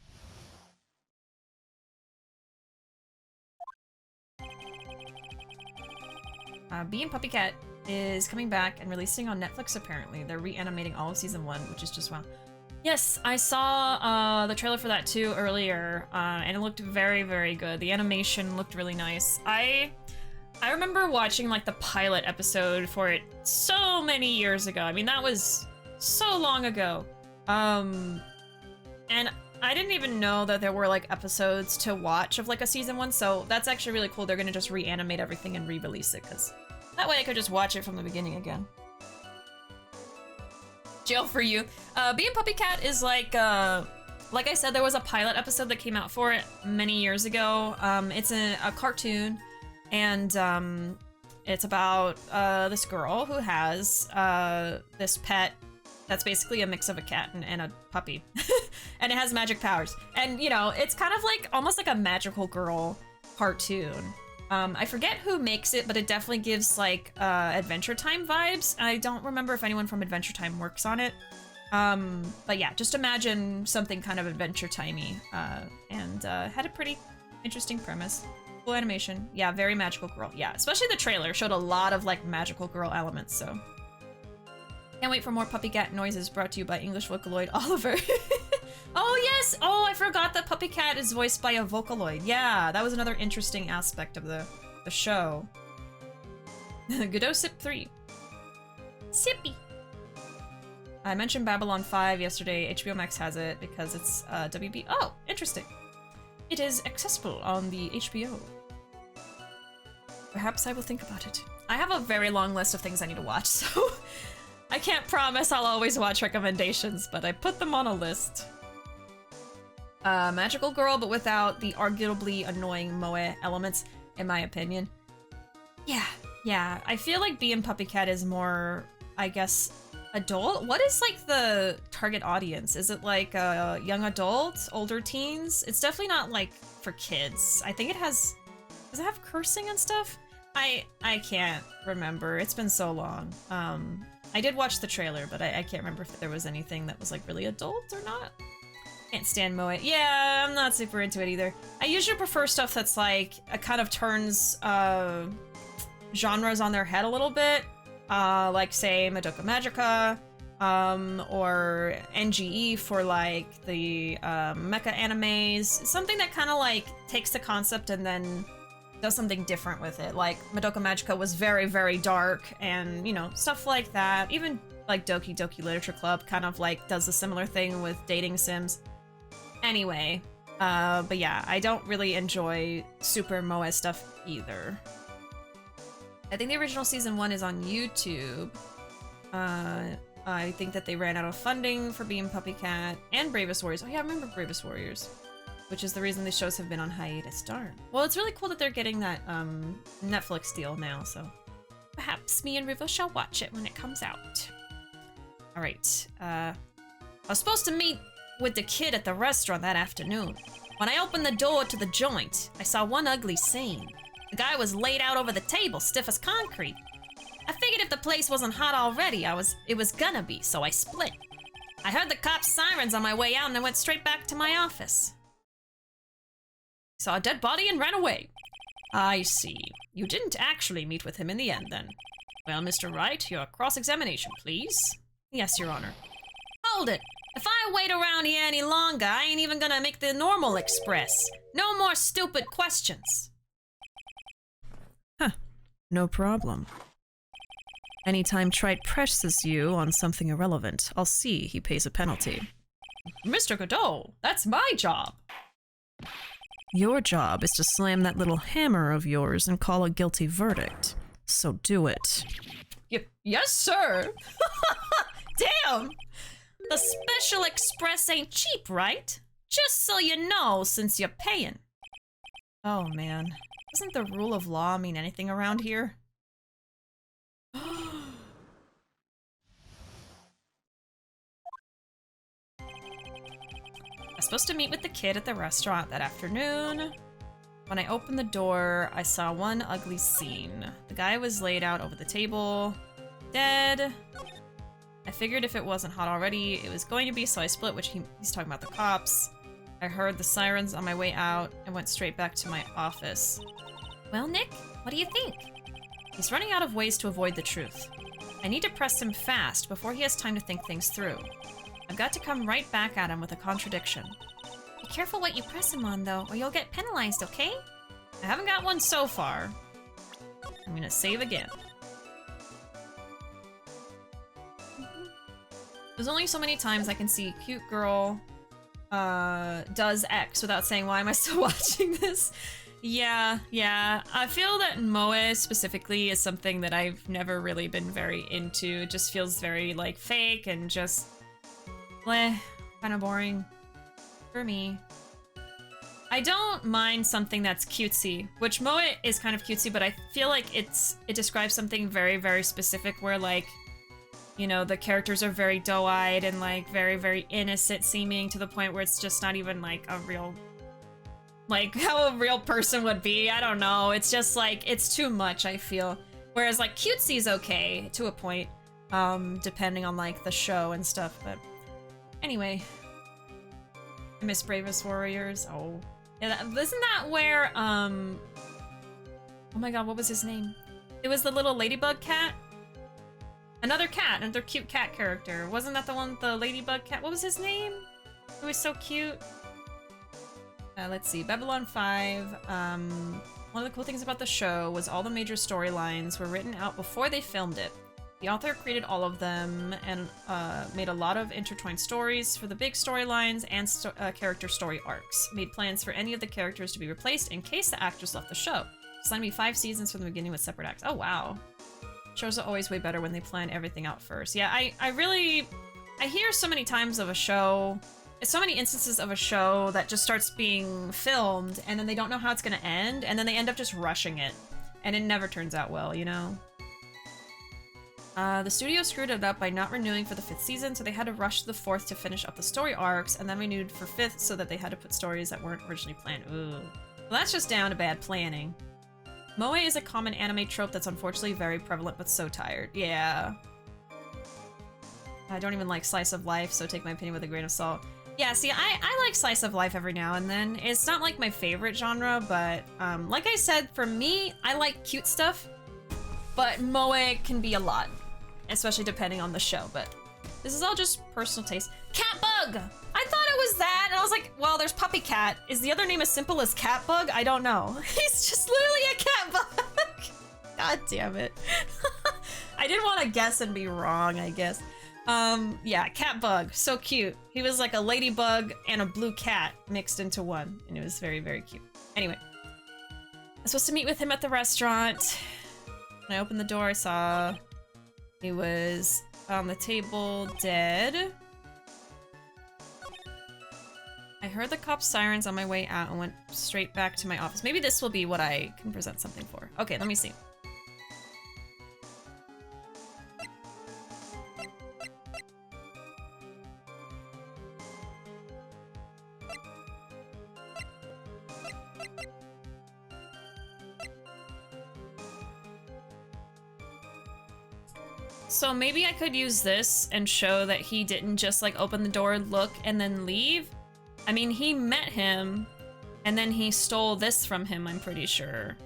Bee and Puppy Cat is coming back and releasing on Netflix apparently. They're reanimating all of season 1, which is just wow. Yes, I saw the trailer for that too earlier, and it looked very, very good. The animation looked really nice. I remember watching like the pilot episode for it so many years ago. I mean, that was so long ago. And I didn't even know that there were like episodes to watch of like a season 1, so that's actually really cool. They're gonna just reanimate everything and re-release it, because that way I could just watch it from the beginning again. Jail for you. Bee and Puppy Cat is like I said, there was a pilot episode that came out for it many years ago. It's a cartoon, and it's about this girl who has this pet that's basically a mix of a cat and a puppy. And it has magic powers. And, you know, it's kind of like, almost like a magical girl cartoon. I forget who makes it, but it definitely gives, like, Adventure Time vibes. I don't remember if anyone from Adventure Time works on it. But yeah, just imagine something kind of Adventure Timey. And had a pretty interesting premise. Cool animation. Yeah, very magical girl. Yeah, especially the trailer showed a lot of, like, magical girl elements, so... Can't wait for more Puppy Cat noises brought to you by English Vocaloid Oliver. Oh yes! Oh, I forgot that Puppy Cat is voiced by a Vocaloid. Yeah, that was another interesting aspect of the show. Godot Sip 3. Sippy. I mentioned Babylon 5 yesterday. HBO Max has it because it's WB. Oh, interesting. It is accessible on the HBO. Perhaps I will think about it. I have a very long list of things I need to watch, so... I can't promise I'll always watch recommendations, but I put them on a list. magical girl, but without the arguably annoying moe elements, in my opinion. Yeah, I feel like Bee and Puppy Cat is more, I guess, adult? What is, like, the target audience? Is it, like, young adults, older teens? It's definitely not, like, for kids. I think it has... Does it have cursing and stuff? I can't remember. It's been so long. I did watch the trailer, but I can't remember if there was anything that was, like, really adult or not. Can't stand moe. Yeah, I'm not super into it either. I usually prefer stuff that's, like, it kind of turns, genres on their head a little bit, like say Madoka Magica, or NGE for like the mecha animes, something that kind of like takes the concept and then does something different with it. Like Madoka Magica was very, very dark, and you know, stuff like that. Even like Doki Doki Literature Club kind of like does a similar thing with dating sims. Anyway, but yeah, I don't really enjoy super moe stuff either. I think the original season 1 is on YouTube. I think that they ran out of funding for Bee and Puppy Cat and Bravest Warriors. Oh yeah, I remember Bravest Warriors, which is the reason these shows have been on hiatus. Darn. Well, it's really cool that they're getting that Netflix deal now, so perhaps me and Ruuuvo shall watch it when it comes out. All right. I was supposed to meet with the kid at the restaurant that afternoon. When I opened the door to the joint, I saw one ugly scene. The guy was laid out over the table, stiff as concrete. I figured if the place wasn't hot already, it was gonna be, so I split. I heard the cops' sirens on my way out and I went straight back to my office. Saw a dead body and ran away. I see. You didn't actually meet with him in the end, then. Well, Mr. Wright, your cross-examination, please. Yes, Your Honor. Hold it. If I wait around here any longer, I ain't even gonna make the normal express. No more stupid questions. Huh. No problem. Anytime Trite presses you on something irrelevant, I'll see he pays a penalty. Mr. Godot, that's my job. Your job is to slam that little hammer of yours and call a guilty verdict. So do it. Yes, sir. Damn. The special express ain't cheap, right? Just so you know, since you're paying. Oh, man. Doesn't the rule of law mean anything around here? I was supposed to meet with the kid at the restaurant that afternoon. When I opened the door, I saw one ugly scene. The guy was laid out over the table, dead. I figured if it wasn't hot already, it was going to be, so I split, which he's talking about the cops. I heard the sirens on my way out and went straight back to my office. Well, Nick, what do you think? He's running out of ways to avoid the truth. I need to press him fast before he has time to think things through. I've got to come right back at him with a contradiction. Be careful what you press him on, though, or you'll get penalized, okay? I haven't got one so far. I'm gonna save again. There's only so many times I can see cute girl does X without saying, why am I still watching this? Yeah. I feel that moe specifically is something that I've never really been very into. It just feels very, like, fake and just bleh, kind of boring for me. I don't mind something that's cutesy, which moe is kind of cutesy, but I feel like it describes something very, very specific where, like, you know, the characters are very doe-eyed and, like, very, very innocent seeming to the point where it's just not even, like, a real, like, how a real person would be. I don't know. It's just, like, it's too much, I feel. Whereas, like, cutesy's okay to a point, depending on, like, the show and stuff, but anyway. I miss Bravest Warriors. Oh. Yeah, isn't that where, oh my god, what was his name? It was the little ladybug cat? Another cute cat character. Wasn't that the one, the ladybug cat? What was his name? It was so cute. Let's see, Babylon 5. One of the cool things about the show was all the major storylines were written out before they filmed it. The author created all of them and made a lot of intertwined stories for the big storylines and character story arcs. Made plans for any of the characters to be replaced in case the actress left the show. Assigned me 5 seasons from the beginning with separate acts. Oh, wow. Shows are always way better when they plan everything out first. Yeah, I hear so many times of a show it's so many instances of a show that just starts being filmed and then they don't know how it's gonna end and then they end up just rushing it. And it never turns out well, you know? The studio screwed it up by not renewing for the 5th season, so they had to rush to the 4th to finish up the story arcs, and then renewed for 5th so that they had to put stories that weren't originally planned. Ooh. Well, that's just down to bad planning. Moe is a common anime trope that's unfortunately very prevalent but so tired. Yeah. I don't even like slice of life, so take my opinion with a grain of salt. Yeah, see, I like slice of life every now and then. It's not like my favorite genre, but like I said, for me, I like cute stuff, but Moe can be a lot, especially depending on the show, but this is all just personal taste. Catbug! I thought it was that, and I was like, well, there's Puppy Cat. Is the other name as simple as Catbug? I don't know. He's just literally a catbug. God damn it. I didn't want to guess and be wrong, I guess. Yeah, Catbug, so cute. He was like a ladybug and a blue cat mixed into one, and it was very, very cute. Anyway, I was supposed to meet with him at the restaurant. When I opened the door, I saw he was on the table, dead. I heard the cop's sirens on my way out and went straight back to my office. Maybe this will be what I can present something for. Okay, let me see. So maybe I could use this and show that he didn't just like open the door, look, and then leave. I mean, he met him and then he stole this from him, I'm pretty sure.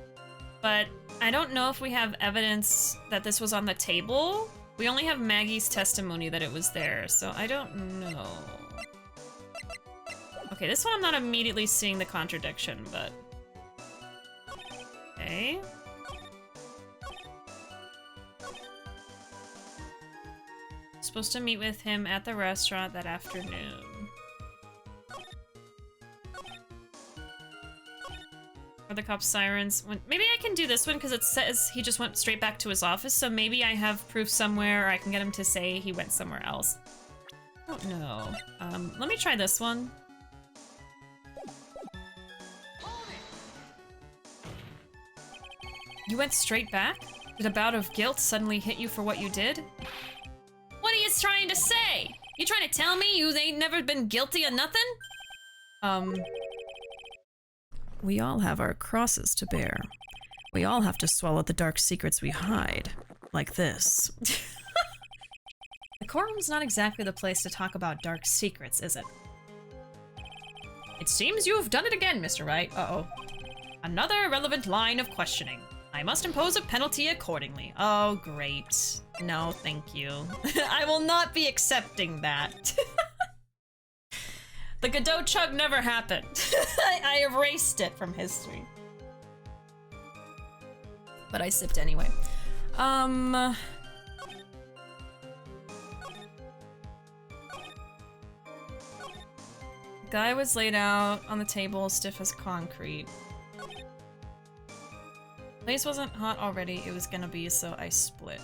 But I don't know if we have evidence that this was on the table. We only have Maggie's testimony that it was there, so I don't know. Okay, this one I'm not immediately seeing the contradiction, but... Okay. Supposed to meet with him at the restaurant that afternoon. Or the cop's sirens. Maybe I can do this one because it says he just went straight back to his office, so maybe I have proof somewhere or I can get him to say he went somewhere else. I don't know. Let me try this one. You went straight back? Did a bout of guilt suddenly hit you for what you did? What are you trying to say? You trying to tell me you ain't never been guilty of nothing? We all have our crosses to bear. We all have to swallow the dark secrets we hide. Like this. The courtroom's not exactly the place to talk about dark secrets, is it? It seems you've done it again, Mr. Wright. Uh-oh. Another irrelevant line of questioning. I must impose a penalty accordingly. Oh, great. No, thank you. I will not be accepting that. The Godot chug never happened. I erased it from history. But I sipped anyway. Guy was laid out on the table, stiff as concrete. Place wasn't hot already, it was gonna be, so I split.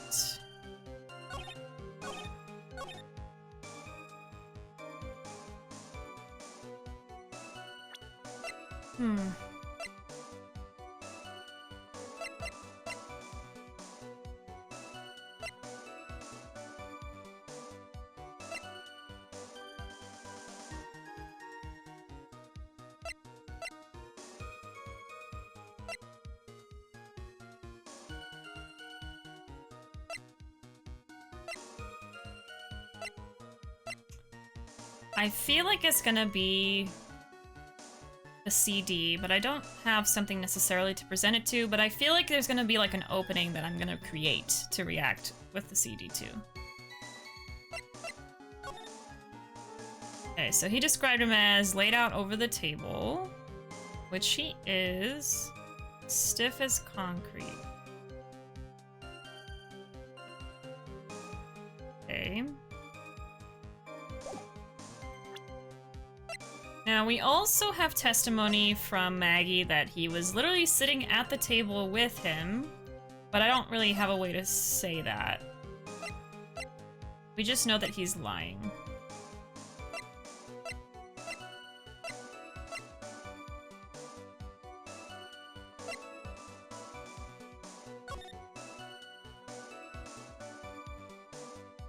I feel like it's gonna be a CD, but I don't have something necessarily to present it to, but I feel like there's gonna be like an opening that I'm gonna create to react with the CD to. Okay, so he described him as laid out over the table, which he is, stiff as concrete. Okay. Now, we also have testimony from Maggie that he was literally sitting at the table with him, but I don't really have a way to say that. We just know that he's lying.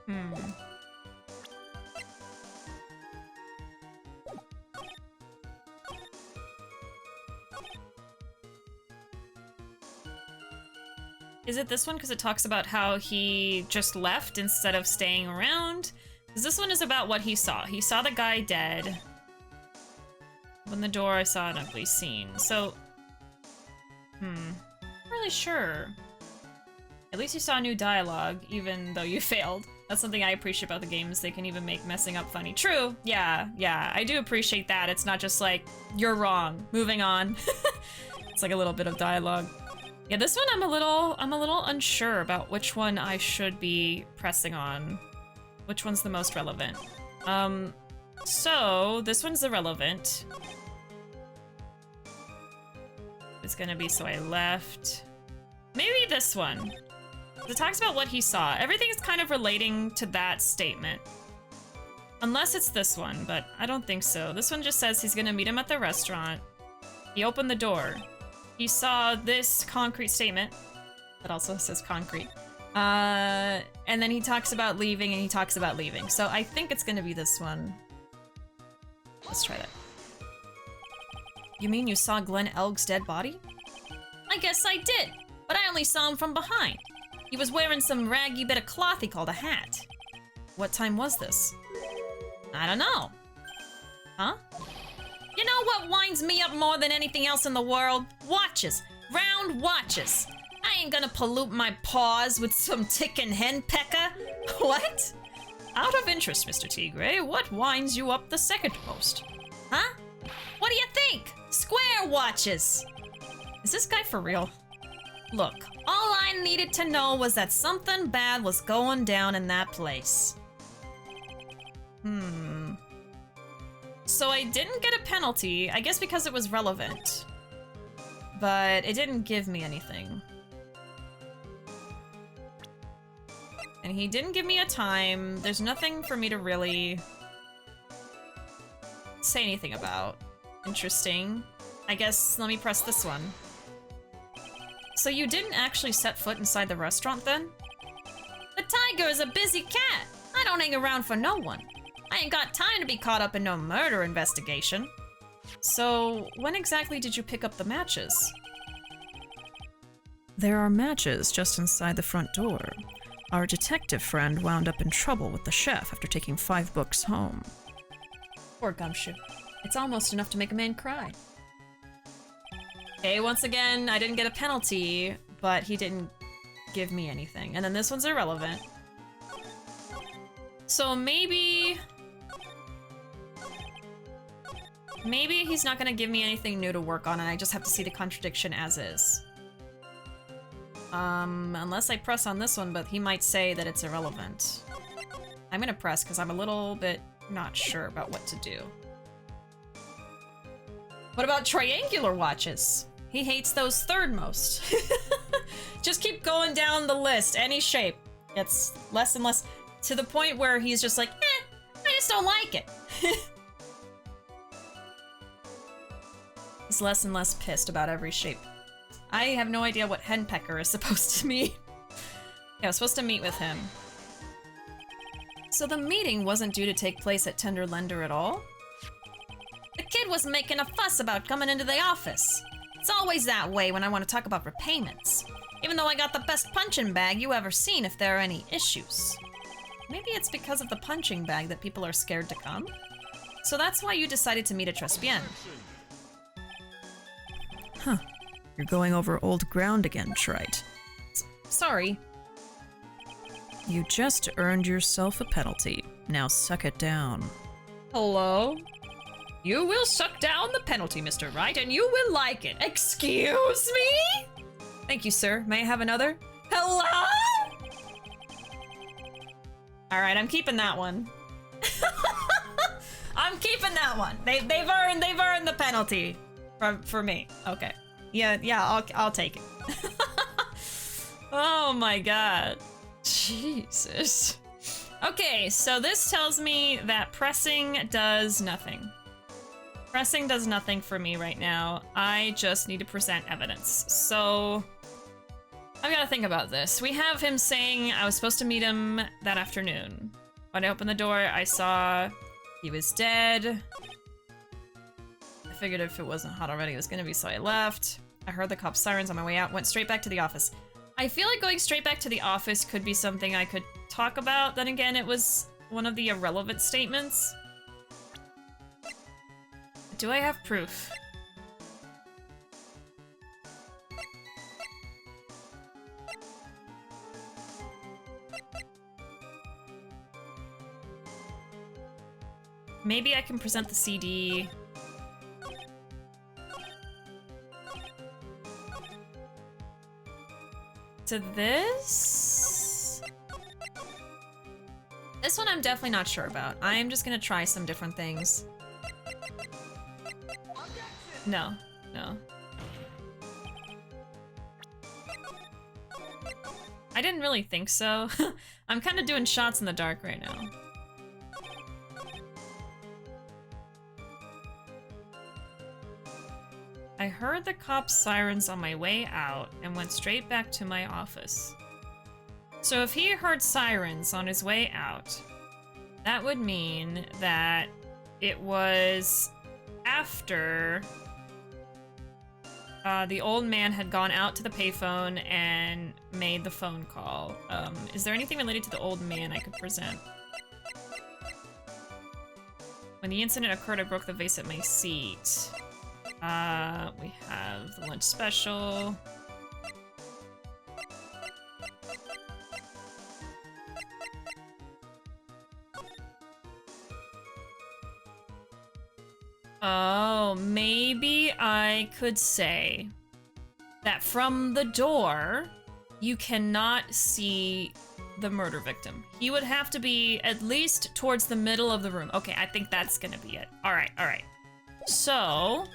Hmm. Is it this one? Because it talks about how he just left instead of staying around? Because this one is about what he saw. He saw the guy dead. Opened the door, I saw an ugly scene. So, not really sure. At least you saw new dialogue, even though you failed. That's something I appreciate about the games. They can even make messing up funny. True, yeah, I do appreciate that. It's not just like, you're wrong, moving on. It's like a little bit of dialogue. Yeah, this one I'm a little unsure about which one I should be pressing on. Which one's the most relevant? So this one's irrelevant. It's gonna be so I left. Maybe this one. It talks about what he saw. Everything is kind of relating to that statement. Unless it's this one, but I don't think so. This one just says he's gonna meet him at the restaurant. He opened the door. He saw this concrete statement that also says concrete. And then he talks about leaving and he talks about leaving. So I think it's gonna be this one. Let's try that. You mean you saw Glen Elg's dead body? I guess I did, but I only saw him from behind. He was wearing some raggy bit of cloth he called a hat. What time was this? I don't know. Huh? You know what winds me up more than anything else in the world? Watches. Round watches. I ain't gonna pollute my paws with some ticking henpecker. What? Out of interest, Mr. Tigre, what winds you up the second most? Huh? What do you think? Square watches. Is this guy for real? Look, all I needed to know was that something bad was going down in that place. So I didn't get a penalty, I guess because it was relevant. But it didn't give me anything. And he didn't give me a time. There's nothing for me to really say anything about. Interesting. I guess let me press this one. So you didn't actually set foot inside the restaurant then? The Tigre is a busy cat. I don't hang around for no one. I ain't got time to be caught up in no murder investigation. So, when exactly did you pick up the matches? There are matches just inside the front door. Our detective friend wound up in trouble with the chef after taking 5 books home. Poor Gumshoe. It's almost enough to make a man cry. Okay, once again, I didn't get a penalty, but he didn't give me anything. And then this one's irrelevant. So maybe he's not gonna give me anything new to work on and I just have to see the contradiction as is. Unless I press on this one, but he might say that it's irrelevant. I'm gonna press because I'm a little bit not sure about what to do. What about triangular watches? He hates those third most. Just keep going down the list, any shape. It's less and less, to the point where he's just like, I just don't like it. He's less and less pissed about every shape. I have no idea what henpecker is supposed to mean. Yeah, I was supposed to meet with him. So the meeting wasn't due to take place at Tender Lender at all? The kid was making a fuss about coming into the office. It's always that way when I want to talk about repayments. Even though I got the best punching bag you ever seen if there are any issues. Maybe it's because of the punching bag that people are scared to come? So that's why you decided to meet at Trespien. Huh. You're going over old ground again, Trite. Sorry. You just earned yourself a penalty. Now suck it down. Hello? You will suck down the penalty, Mr. Wright, and you will like it. Excuse me? Thank you, sir. May I have another? Hello? Alright, I'm keeping that one. I'm keeping that one. They've earned the penalty for me. Okay. Yeah, I'll take it. Oh my god. Jesus. Okay, so this tells me that pressing does nothing. Pressing does nothing for me right now. I just need to present evidence. So I've got to think about this. We have him saying I was supposed to meet him that afternoon. When I opened the door, I saw he was dead. I figured if it wasn't hot already, it was gonna be, so I left. I heard the cop sirens on my way out, went straight back to the office. I feel like going straight back to the office could be something I could talk about. Then again, it was one of the irrelevant statements. Do I have proof? Maybe I can present the CD. To this? This one I'm definitely not sure about. I'm just gonna try some different things. No, no. I didn't really think so. I'm kind of doing shots in the dark right now. I heard the cop sirens on my way out and went straight back to my office. So if he heard sirens on his way out, that would mean that it was after the old man had gone out to the payphone and made the phone call. Is there anything related to the old man I could present? When the incident occurred, I broke the vase at my seat. We have the lunch special. Oh, maybe I could say that from the door, you cannot see the murder victim. He would have to be at least towards the middle of the room. Okay, I think that's gonna be it. All right, all right. So,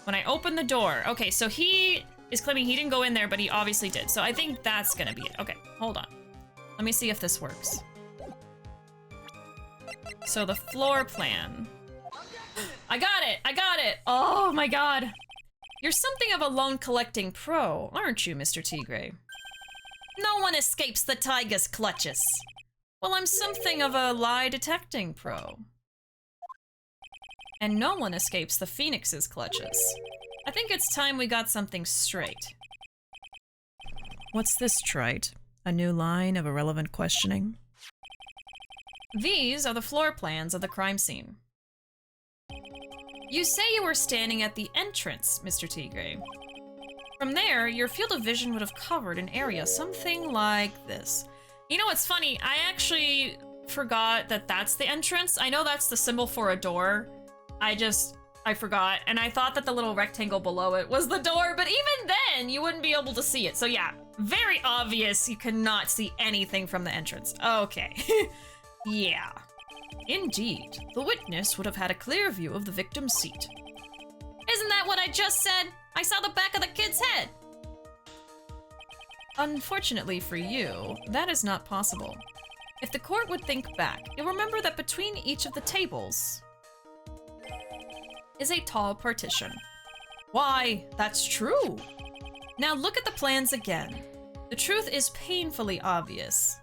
when I open the door, okay, so he is claiming he didn't go in there, but he obviously did. So I think that's gonna be it. Okay, hold on. Let me see if this works. So the floor plan. I got it! I got it! Oh my god. You're something of a loan collecting pro, aren't you, Mr. Tigre? No one escapes the Tiger's clutches. Well, I'm something of a lie detecting pro. And no one escapes the Phoenix's clutches. I think it's time we got something straight. What's this trite? A new line of irrelevant questioning? These are the floor plans of the crime scene. You say you were standing at the entrance, Mr. Tigre. From there, your field of vision would have covered an area something like this. You know what's funny? I actually forgot that that's the entrance. I know that's the symbol for a door. I forgot, and I thought that the little rectangle below it was the door, but even then, you wouldn't be able to see it. So yeah, very obvious you cannot see anything from the entrance. Okay. Yeah. Indeed, the witness would have had a clear view of the victim's seat. Isn't that what I just said? I saw the back of the kid's head. Unfortunately for you, that is not possible. If the court would think back, you'll remember that between each of the tables is a tall partition. Why, that's true. Now look at the plans again. The truth is painfully obvious.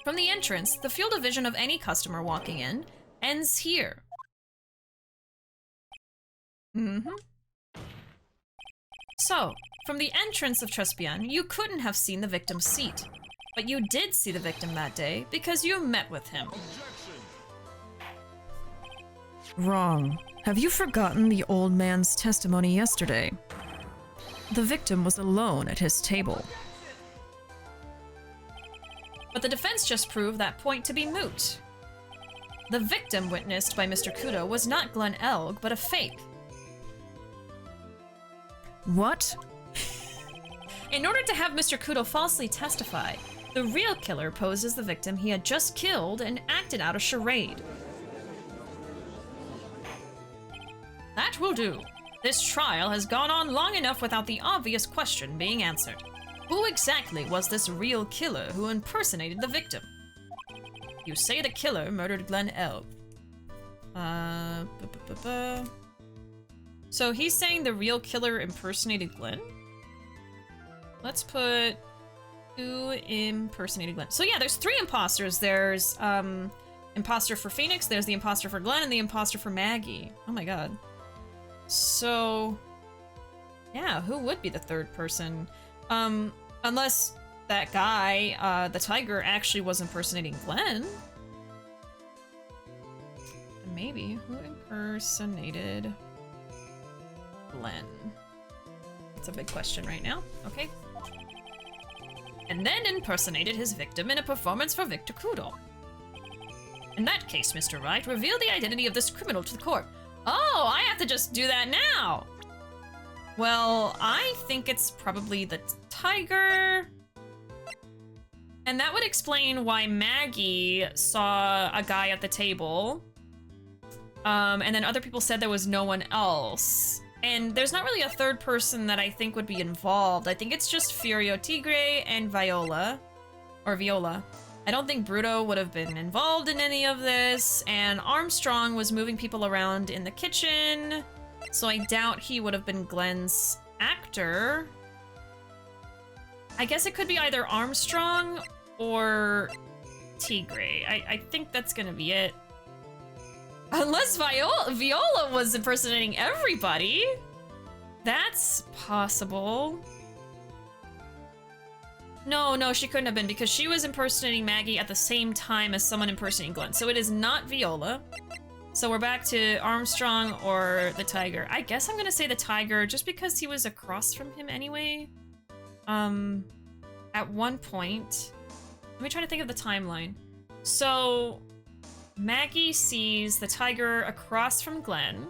From the entrance, the field of vision of any customer walking in ends here. So, from the entrance of Trespian, you couldn't have seen the victim's seat. But you did see the victim that day because you met with him. Wrong. Have you forgotten the old man's testimony yesterday? The victim was alone at his table. But the defense just proved that point to be moot. The victim witnessed by Mr. Kudo was not Glenn Elg, but a fake. What? In order to have Mr. Kudo falsely testify, the real killer posed as the victim he had just killed and acted out a charade. That will do. This trial has gone on long enough without the obvious question being answered. Who exactly was this real killer who impersonated the victim? You say the killer murdered Glenn Elg. So he's saying the real killer impersonated Glenn? Let's put 2 impersonated Glenn. So yeah, there's 3 imposters. There's imposter for Phoenix, there's the imposter for Glenn, and the imposter for Maggie. Oh my god. So yeah, who would be the 3rd person? Unless that guy, the Tigre, actually was impersonating Glenn. Maybe. Who impersonated Glenn? That's a big question right now. Okay. And then impersonated his victim in a performance for Victor Kudo. In that case, Mr. Wright, reveal the identity of this criminal to the court. Oh, I have to just do that now! Well, I think it's probably the Tigre. And that would explain why Maggie saw a guy at the table. And then other people said there was no one else. And there's not really a 3rd person that I think would be involved. I think it's just Furio Tigre and Viola. Or Viola. I don't think Bruto would have been involved in any of this. And Armstrong was moving people around in the kitchen. So I doubt he would have been Glenn's actor. I guess it could be either Armstrong or Tigre. I think that's gonna be it. Unless Viola was impersonating everybody. That's possible. No, she couldn't have been because she was impersonating Maggie at the same time as someone impersonating Glenn. So it is not Viola. So we're back to Armstrong or the Tigre. I guess I'm gonna say the Tigre just because he was across from him anyway. At one point, let me try to think of the timeline. So Maggie sees the Tigre across from Glenn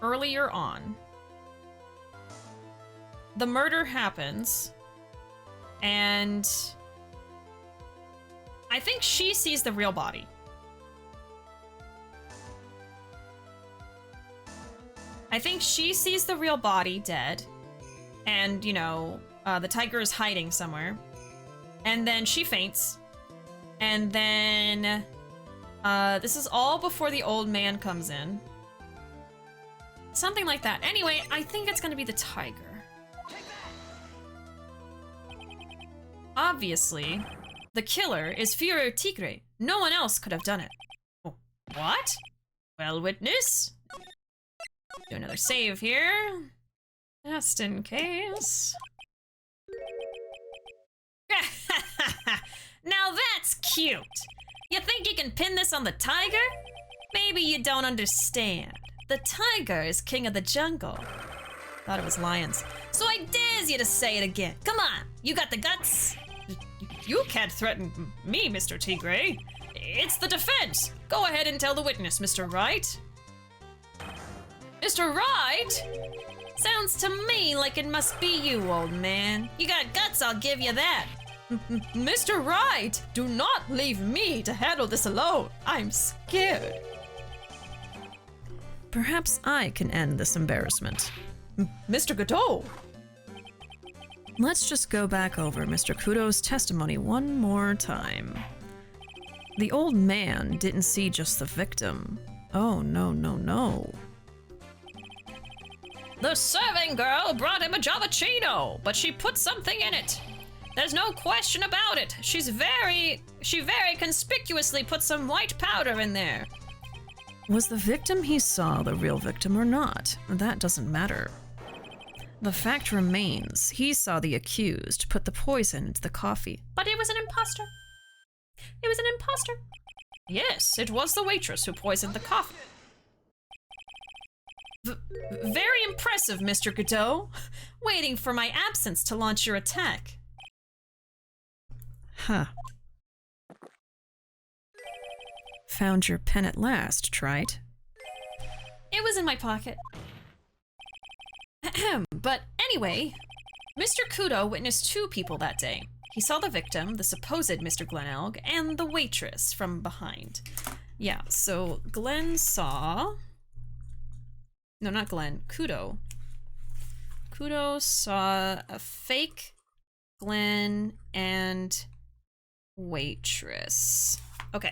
earlier on. The murder happens, and I think she sees the real body. I think she sees the real body dead, and, you know, the Tigre is hiding somewhere. And then she faints. And then, this is all before the old man comes in. Something like that. Anyway, I think it's gonna be the Tigre. Obviously, the killer is Furio Tigre. No one else could have done it. Oh, what? Well, witness. Do another save here. Just in case. Now that's cute. You think you can pin this on the Tigre? Maybe you don't understand. The Tigre is king of the jungle. Thought it was lions. So I dares you to say it again. Come on, you got the guts? You can't threaten me, Mr. Tigre. It's the defense. Go ahead and tell the witness, Mr. Wright. Mr. Wright? Sounds to me like it must be you, old man. You got guts, I'll give you that. Mr. Wright, do not leave me to handle this alone. I'm scared. Perhaps I can end this embarrassment. Mr. Godot. Let's just go back over Mr. Kudo's testimony one more time. The old man didn't see just the victim. Oh, no. The serving girl brought him a Javachino, but she put something in it. There's no question about it. She very conspicuously put some white powder in there. Was the victim he saw the real victim or not? That doesn't matter. The fact remains, he saw the accused put the poison into the coffee. But it was an imposter. It was an imposter. Yes, it was the waitress who poisoned the coffee. Very impressive, Mr. Godot. Waiting for my absence to launch your attack. Huh. Found your pen at last, Trite. It was in my pocket. But anyway, Mr. Kudo witnessed 2 people that day. He saw the victim, the supposed Mr. Glenelg, and the waitress from behind. Yeah, so Glenn saw... No, not Glenn. Kudo. Kudo saw a fake Glenn and waitress. Okay.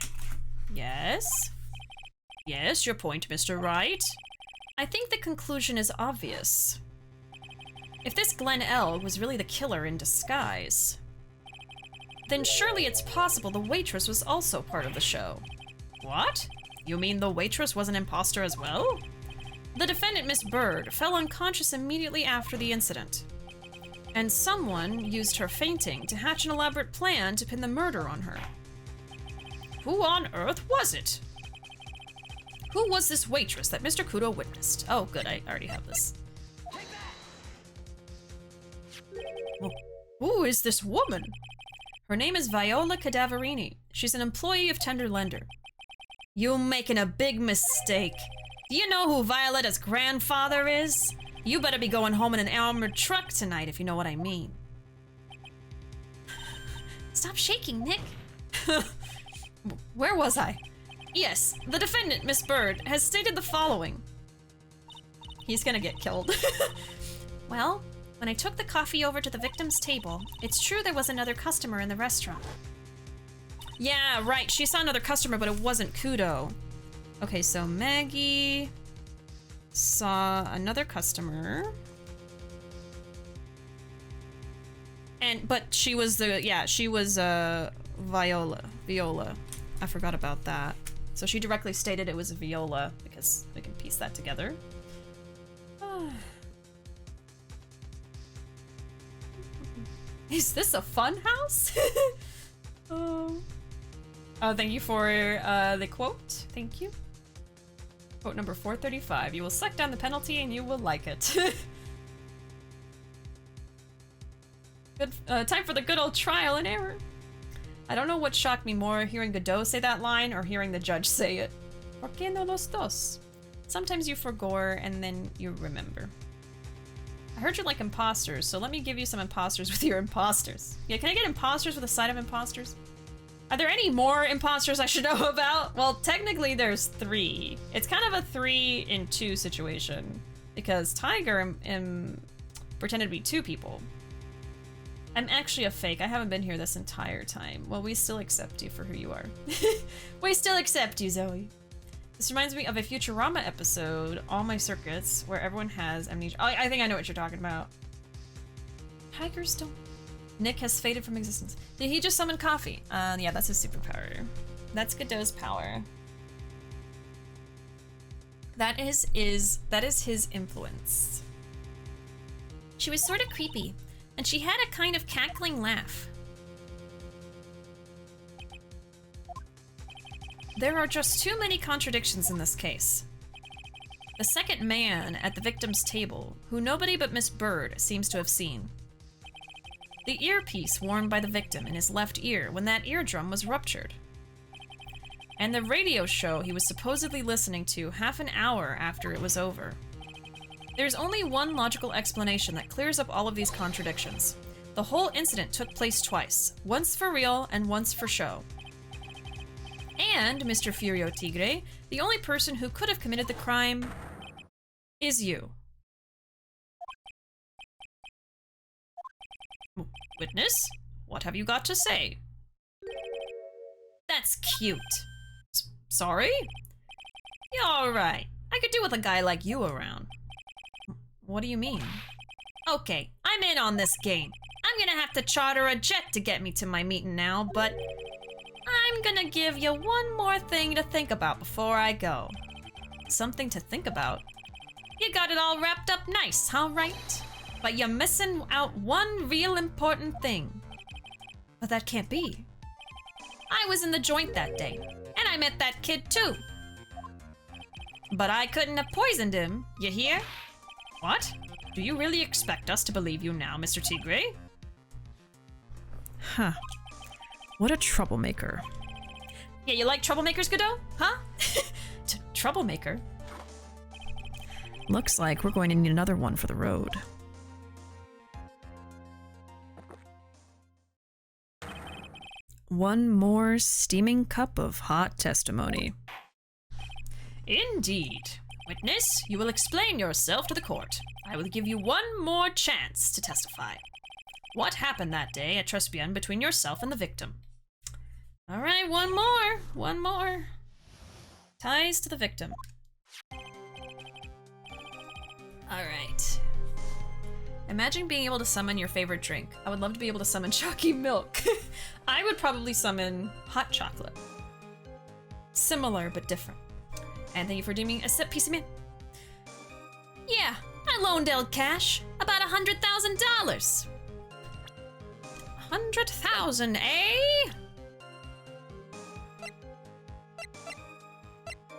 Yes. Yes, your point, Mr. Wright. I think the conclusion is obvious. If this Glen L was really the killer in disguise, then surely it's possible the waitress was also part of the show. What? You mean the waitress was an imposter as well? The defendant, Miss Bird, fell unconscious immediately after the incident. And someone used her fainting to hatch an elaborate plan to pin the murder on her. Who on earth was it? Who was this waitress that Mr. Kudo witnessed? Oh, good, I already have this. Who is this woman? Her name is Viola Cadaverini. She's an employee of Tender Lender. You're making a big mistake. Do you know who Violeta's grandfather is? You better be going home in an armored truck tonight, if you know what I mean. Stop shaking, Nick. Where was I? Yes, the defendant, Miss Bird, has stated the following. He's gonna get killed. Well, when I took the coffee over to the victim's table, it's true there was another customer in the restaurant. Yeah, right, she saw another customer, but it wasn't Kudo. Okay, so Maggie saw another customer. But she was Viola. I forgot about that. So she directly stated it was Viola, because we can piece that together. Is this a fun house? Oh, thank you for the quote. Thank you. Quote number 435. You will suck down the penalty and you will like it. Good, time for the good old trial and error. I don't know what shocked me more, hearing Godot say that line or hearing the judge say it. ¿Por qué no los dos? Sometimes you forgore and then you remember. I heard you like imposters, so let me give you some imposters with your imposters. Yeah, can I get imposters with a side of imposters? Are there any more imposters I should know about? Well, technically there's 3. It's kind of a 3 in 2 situation, because Tigre pretended to be 2 people. I'm actually a fake. I haven't been here this entire time. Well, we still accept you for who you are. We still accept you, Zoe. This reminds me of a Futurama episode, All My Circuits, where everyone has amnesia. Oh, I think I know what you're talking about. Tigers don't... Nick has faded from existence. Did he just summon coffee? Yeah, that's his superpower. That's Godot's power. That is his influence. She was sort of creepy, and she had a kind of cackling laugh. There are just too many contradictions in this case. The second man at the victim's table, who nobody but Miss Bird seems to have seen. The earpiece worn by the victim in his left ear when that eardrum was ruptured. And the radio show he was supposedly listening to half an hour after it was over. There's only one logical explanation that clears up all of these contradictions. The whole incident took place twice, once for real and once for show. And, Mr. Furio Tigre, the only person who could have committed the crime is you. Witness, what have you got to say? That's cute. Sorry? You're alright. I could do with a guy like you around. What do you mean? Okay, I'm in on this game. I'm gonna have to charter a jet to get me to my meeting now, but I'm gonna give you one more thing to think about before I go. Something to think about? You got it all wrapped up nice, huh, right? But you're missing out one real important thing. But that can't be. I was in the joint that day, and I met that kid too. But I couldn't have poisoned him, you hear? What? Do you really expect us to believe you now, Mr. Tigre? Huh. What a troublemaker. Yeah, you like troublemakers, Godot? Huh? Troublemaker? Looks like we're going to need another one for the road. One more steaming cup of hot testimony. Indeed. Witness, you will explain yourself to the court. I will give you one more chance to testify. What happened that day at Trespian between yourself and the victim? All right, one more. Ties to the victim. Alright. Imagine being able to summon your favorite drink. I would love to be able to summon chalky milk. I would probably summon hot chocolate. Similar, but different. And thank you for doing a sip, piece of man. Yeah, I loaned El Cash about $100,000. 100,000, eh?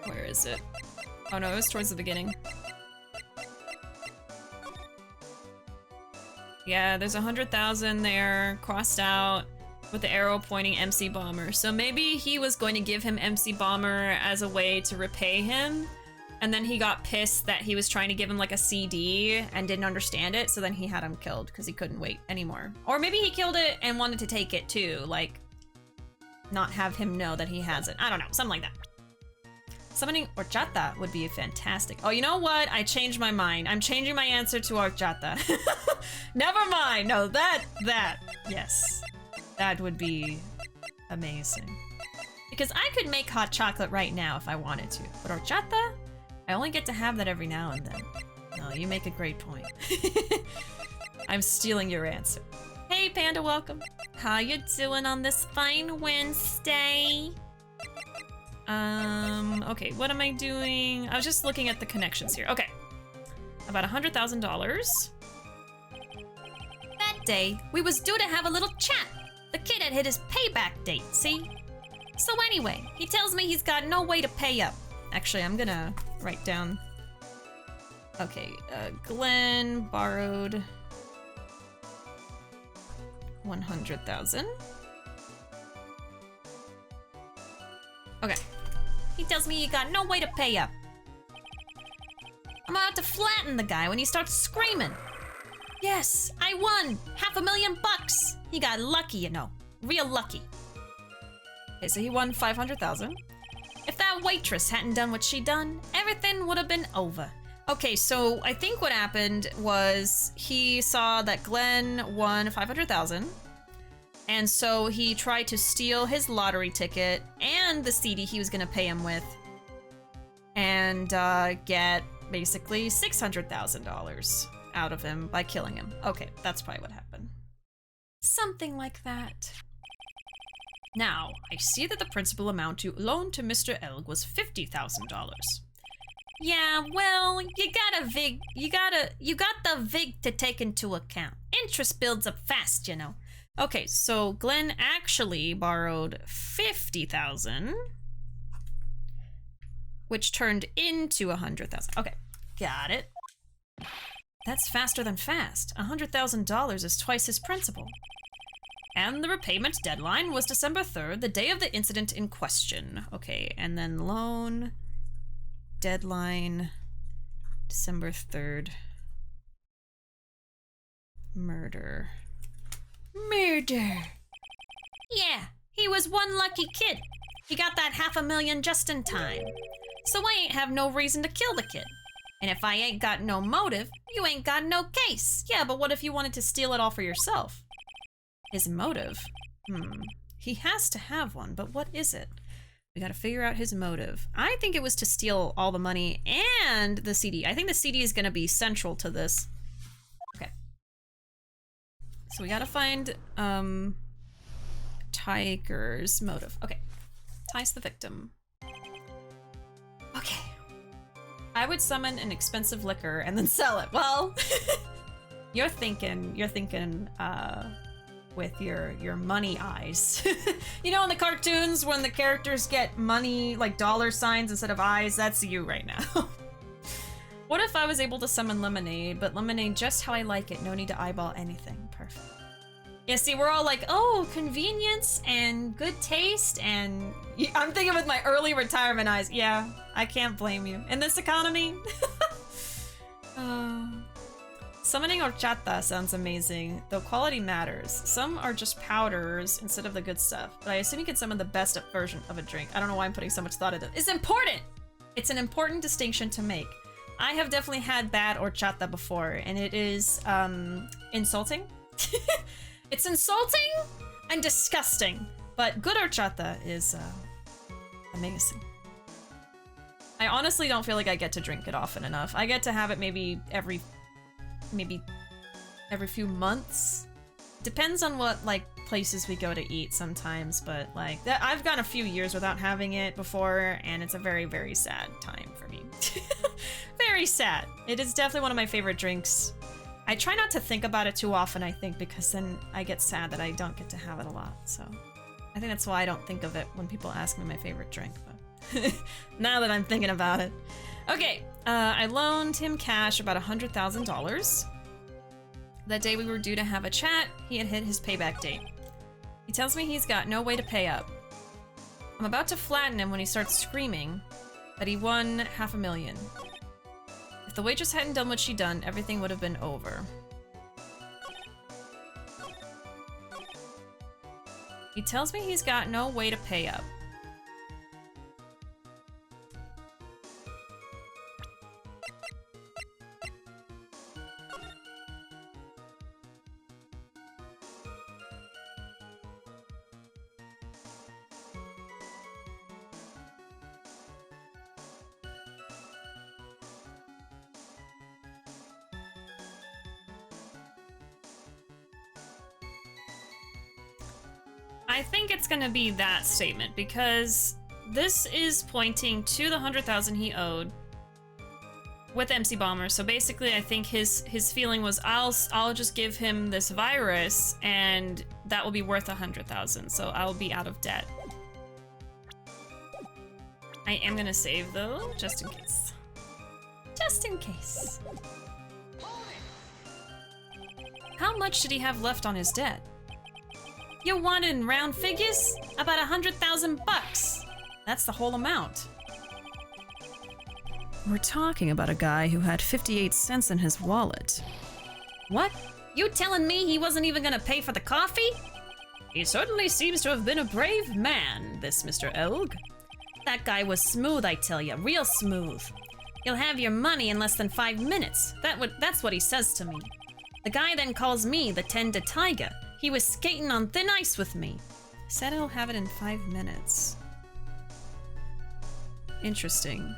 Where is it? Oh no, it was towards the beginning. Yeah, there's 100,000 there, crossed out with the arrow pointing MC Bomber. So maybe he was going to give him MC Bomber as a way to repay him, and then he got pissed that he was trying to give him like a CD and didn't understand it, so then he had him killed because he couldn't wait anymore. Or maybe he killed it and wanted to take it too, like not have him know that he has it. I don't know, something like that. Summoning horchata would be fantastic. Oh, you know what? I changed my mind. I'm changing my answer to horchata. Never mind. No, yes. That would be amazing. Because I could make hot chocolate right now if I wanted to. But horchata? I only get to have that every now and then. No, you make a great point. I'm stealing your answer. Hey, Panda, welcome. How you doing on this fine Wednesday? Okay, what am I doing? I was just looking at the connections here. Okay. About $100,000. That day, we was due to have a little chat. The kid had hit his payback date, see? So anyway, he tells me he's got no way to pay up. Actually, I'm gonna write down. Okay, Glenn borrowed 100,000. Okay. He tells me he got no way to pay up. I'm about to flatten the guy when he starts screaming. Yes, I won! $500,000! He got lucky, you know. Real lucky. Okay, so he won 500,000. If that waitress hadn't done what she done, everything would have been over. Okay, so I think what happened was he saw that Glenn won 500,000. And so he tried to steal his lottery ticket and the CD he was gonna pay him with, and get basically $600,000 out of him by killing him. Okay, that's probably what happened. Something like that. Now, I see that the principal amount you loaned to Mr. Elg was $50,000. Yeah, well, you got the VIG to take into account. Interest builds up fast, you know. Okay, so Glenn actually borrowed 50,000, which turned into 100,000. Okay, got it. That's faster than fast. $100,000 is twice his principal. And the repayment deadline was December 3rd, the day of the incident in question. Okay, and then loan deadline December 3rd. Murder. Yeah, he was one lucky kid. He got that $500,000 just in time. So I ain't have no reason to kill the kid. And if I ain't got no motive, you ain't got no case. Yeah, but what if you wanted to steal it all for yourself? His motive? He has to have one, but what is it? We gotta figure out his motive. I think it was to steal all the money and the CD. I think the CD is gonna be central to this. Okay. So we gotta find, Tigre's motive. Okay. Ties the victim. Okay. I would summon an expensive liquor and then sell it. Well, you're thinking, with your money eyes. You know in the cartoons when the characters get money, like dollar signs instead of eyes? That's you right now. What if I was able to summon lemonade, but lemonade just how I like it, no need to eyeball anything. Perfect. Yeah, see, we're all like, oh, convenience and good taste, and I'm thinking with my early retirement eyes. Yeah, I can't blame you. In this economy? Summoning horchata sounds amazing, though quality matters. Some are just powders instead of the good stuff, but I assume you can summon the best version of a drink. I don't know why I'm putting so much thought into it. It's important! It's an important distinction to make. I have definitely had bad horchata before, and it is, insulting. It's insulting and disgusting, but good horchata is, amazing. I honestly don't feel like I get to drink it often enough. I get to have it maybe every few months. Depends on what, like, places we go to eat sometimes, but, like, I've gone a few years without having it before, and it's a very, very sad time for me. Very sad. It is definitely one of my favorite drinks. I try not to think about it too often, I think, because then I get sad that I don't get to have it a lot, so... I think that's why I don't think of it when people ask me my favorite drink, but... now that I'm thinking about it. Okay, I loaned him cash, about $100,000. That day we were due to have a chat, he had hit his payback date. He tells me he's got no way to pay up. I'm about to flatten him when he starts screaming that he won $500,000. If the waitress hadn't done what she'd done, everything would have been over. He tells me he's got no way to pay up. I think it's gonna be that statement because this is pointing to the 100,000 he owed with MC Bomber. So basically, I think his feeling was, I'll just give him this virus and that will be worth 100,000. So I'll be out of debt. I am gonna save though, just in case. Just in case. How much did he have left on his debt? You want it in round figures? About 100,000 bucks. That's the whole amount. We're talking about a guy who had 58 cents in his wallet. What? You telling me he wasn't even gonna pay for the coffee? He certainly seems to have been a brave man, this Mr. Elg. That guy was smooth, I tell you, real smooth. He'll have your money in less than 5 minutes. That's what he says to me. The guy then calls me the tender Tigre. He was skating on thin ice with me. Said he'll have it in 5 minutes. Interesting.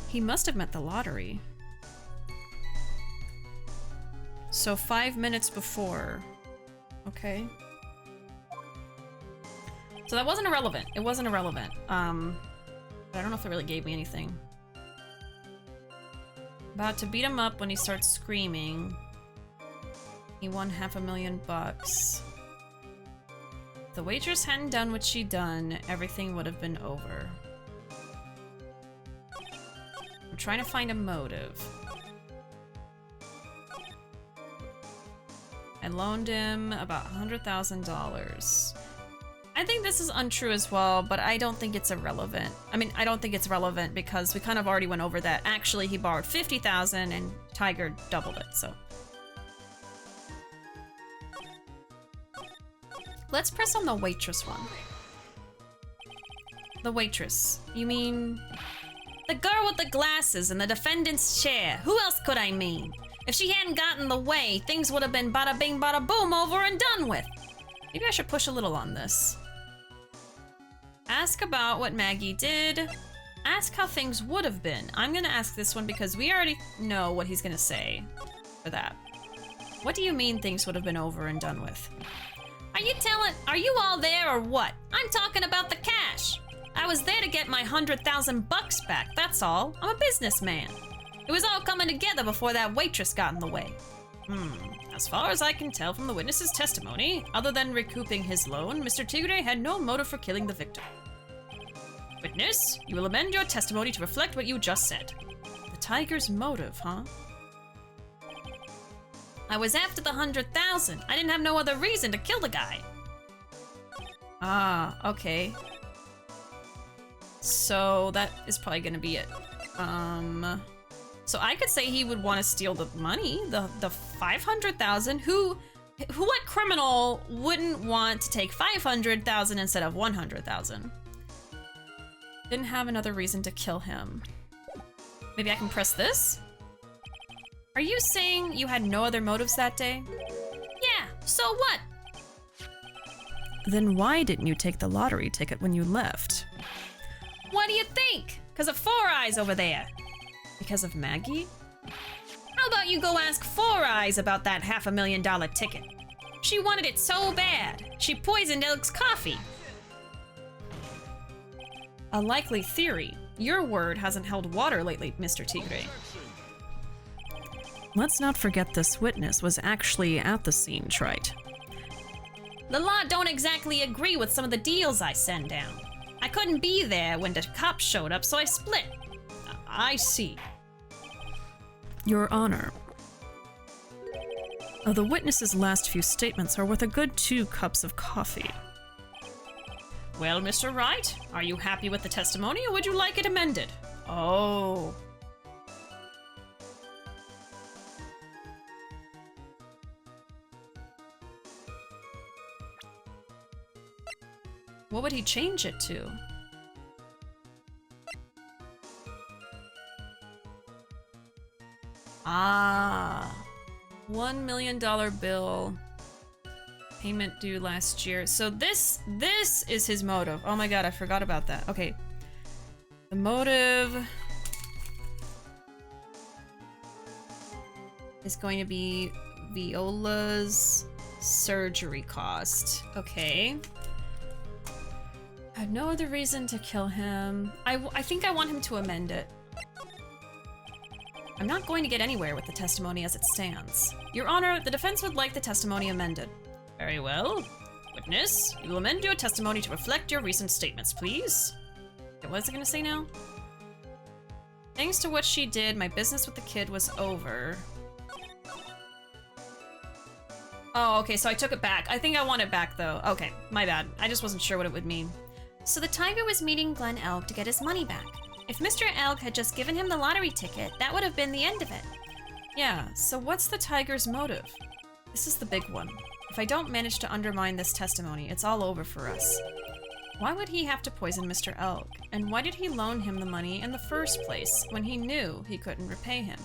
He must have met the lottery. So 5 minutes before. Okay. So that wasn't irrelevant. It wasn't irrelevant. But I don't know if it really gave me anything. About to beat him up when he starts screaming. He won $500,000 bucks. If the waitress hadn't done what she'd done, everything would have been over. I'm trying to find a motive. I loaned him about $100,000. I think this is untrue as well, but I don't think it's irrelevant. I mean, I don't think it's relevant because we kind of already went over that. Actually, he borrowed $50,000 and Tigre doubled it, so. Let's press on the waitress one. The waitress. You mean... The girl with the glasses in the defendant's chair. Who else could I mean? If she hadn't gotten in the way, things would have been bada bing bada boom over and done with. Maybe I should push a little on this. Ask about what Maggie did. Ask how things would have been. I'm gonna ask this one because we already know what he's gonna say for that. What do you mean things would have been over and done with? Are you all there or what? I'm talking about the cash. I was there to get my 100,000 bucks back, that's all. I'm a businessman. It was all coming together before that waitress got in the way. As far as I can tell from the witness's testimony, other than recouping his loan, Mr. Tigre had no motive for killing the victim. Witness, you will amend your testimony to reflect what you just said. The Tigre's motive, huh? I was after the 100,000. I didn't have no other reason to kill the guy. Ah, okay. So that is probably gonna be it. So I could say he would want to steal the money, the 500,000. What criminal wouldn't want to take 500,000 instead of 100,000? Didn't have another reason to kill him. Maybe I can press this? Are you saying you had no other motives that day? Yeah, so what? Then why didn't you take the lottery ticket when you left? What do you think? Because of Four Eyes over there. Because of Maggie? How about you go ask Four Eyes about that $500,000 ticket? She wanted it so bad, she poisoned Elk's coffee. A likely theory. Your word hasn't held water lately, Mr. Tigre. Let's not forget this witness was actually at the scene, Trite. The law don't exactly agree with some of the deals I send down. I couldn't be there when the cops showed up, so I split. I see. Your Honor. The witness's last few statements are worth a good 2 cups of coffee. Well, Mr. Wright, are you happy with the testimony or would you like it amended? Oh. What would he change it to? Ah. $1 million bill. Payment due last year. So this is his motive. Oh my god, I forgot about that. Okay. The motive is going to be Viola's surgery cost. Okay. I have no other reason to kill him. I think I want him to amend it. I'm not going to get anywhere with the testimony as it stands. Your Honor, the defense would like the testimony amended. Very well. Witness, you will amend your testimony to reflect your recent statements, please. Okay, what is it gonna say now? Thanks to what she did, my business with the kid was over. Oh, okay, so I took it back. I think I want it back, though. Okay, my bad. I just wasn't sure what it would mean. So the Tigre was meeting Glen Elk to get his money back. If Mr. Elk had just given him the lottery ticket, that would have been the end of it. Yeah, so what's the Tigre's motive? This is the big one. If I don't manage to undermine this testimony, it's all over for us. Why would he have to poison Mr. Elk? And why did he loan him the money in the first place when he knew he couldn't repay him?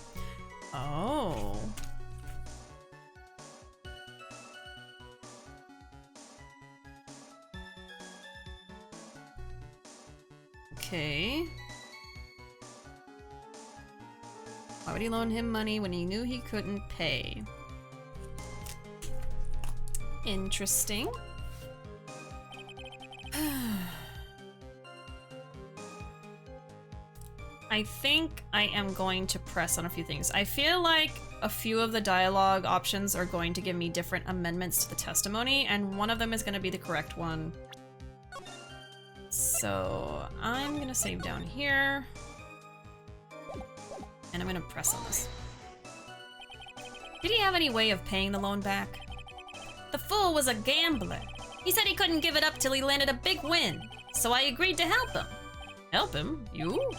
Oh. Okay. Why would he loan him money when he knew he couldn't pay? Interesting. I think I am going to press on a few things. I feel like a few of the dialogue options are going to give me different amendments to the testimony, and one of them is going to be the correct one. So I'm going to save down here, and I'm going to press on this. Did he have any way of paying the loan back? The fool was a gambler. He said he couldn't give it up till he landed a big win, so I agreed to help him. Help him? You?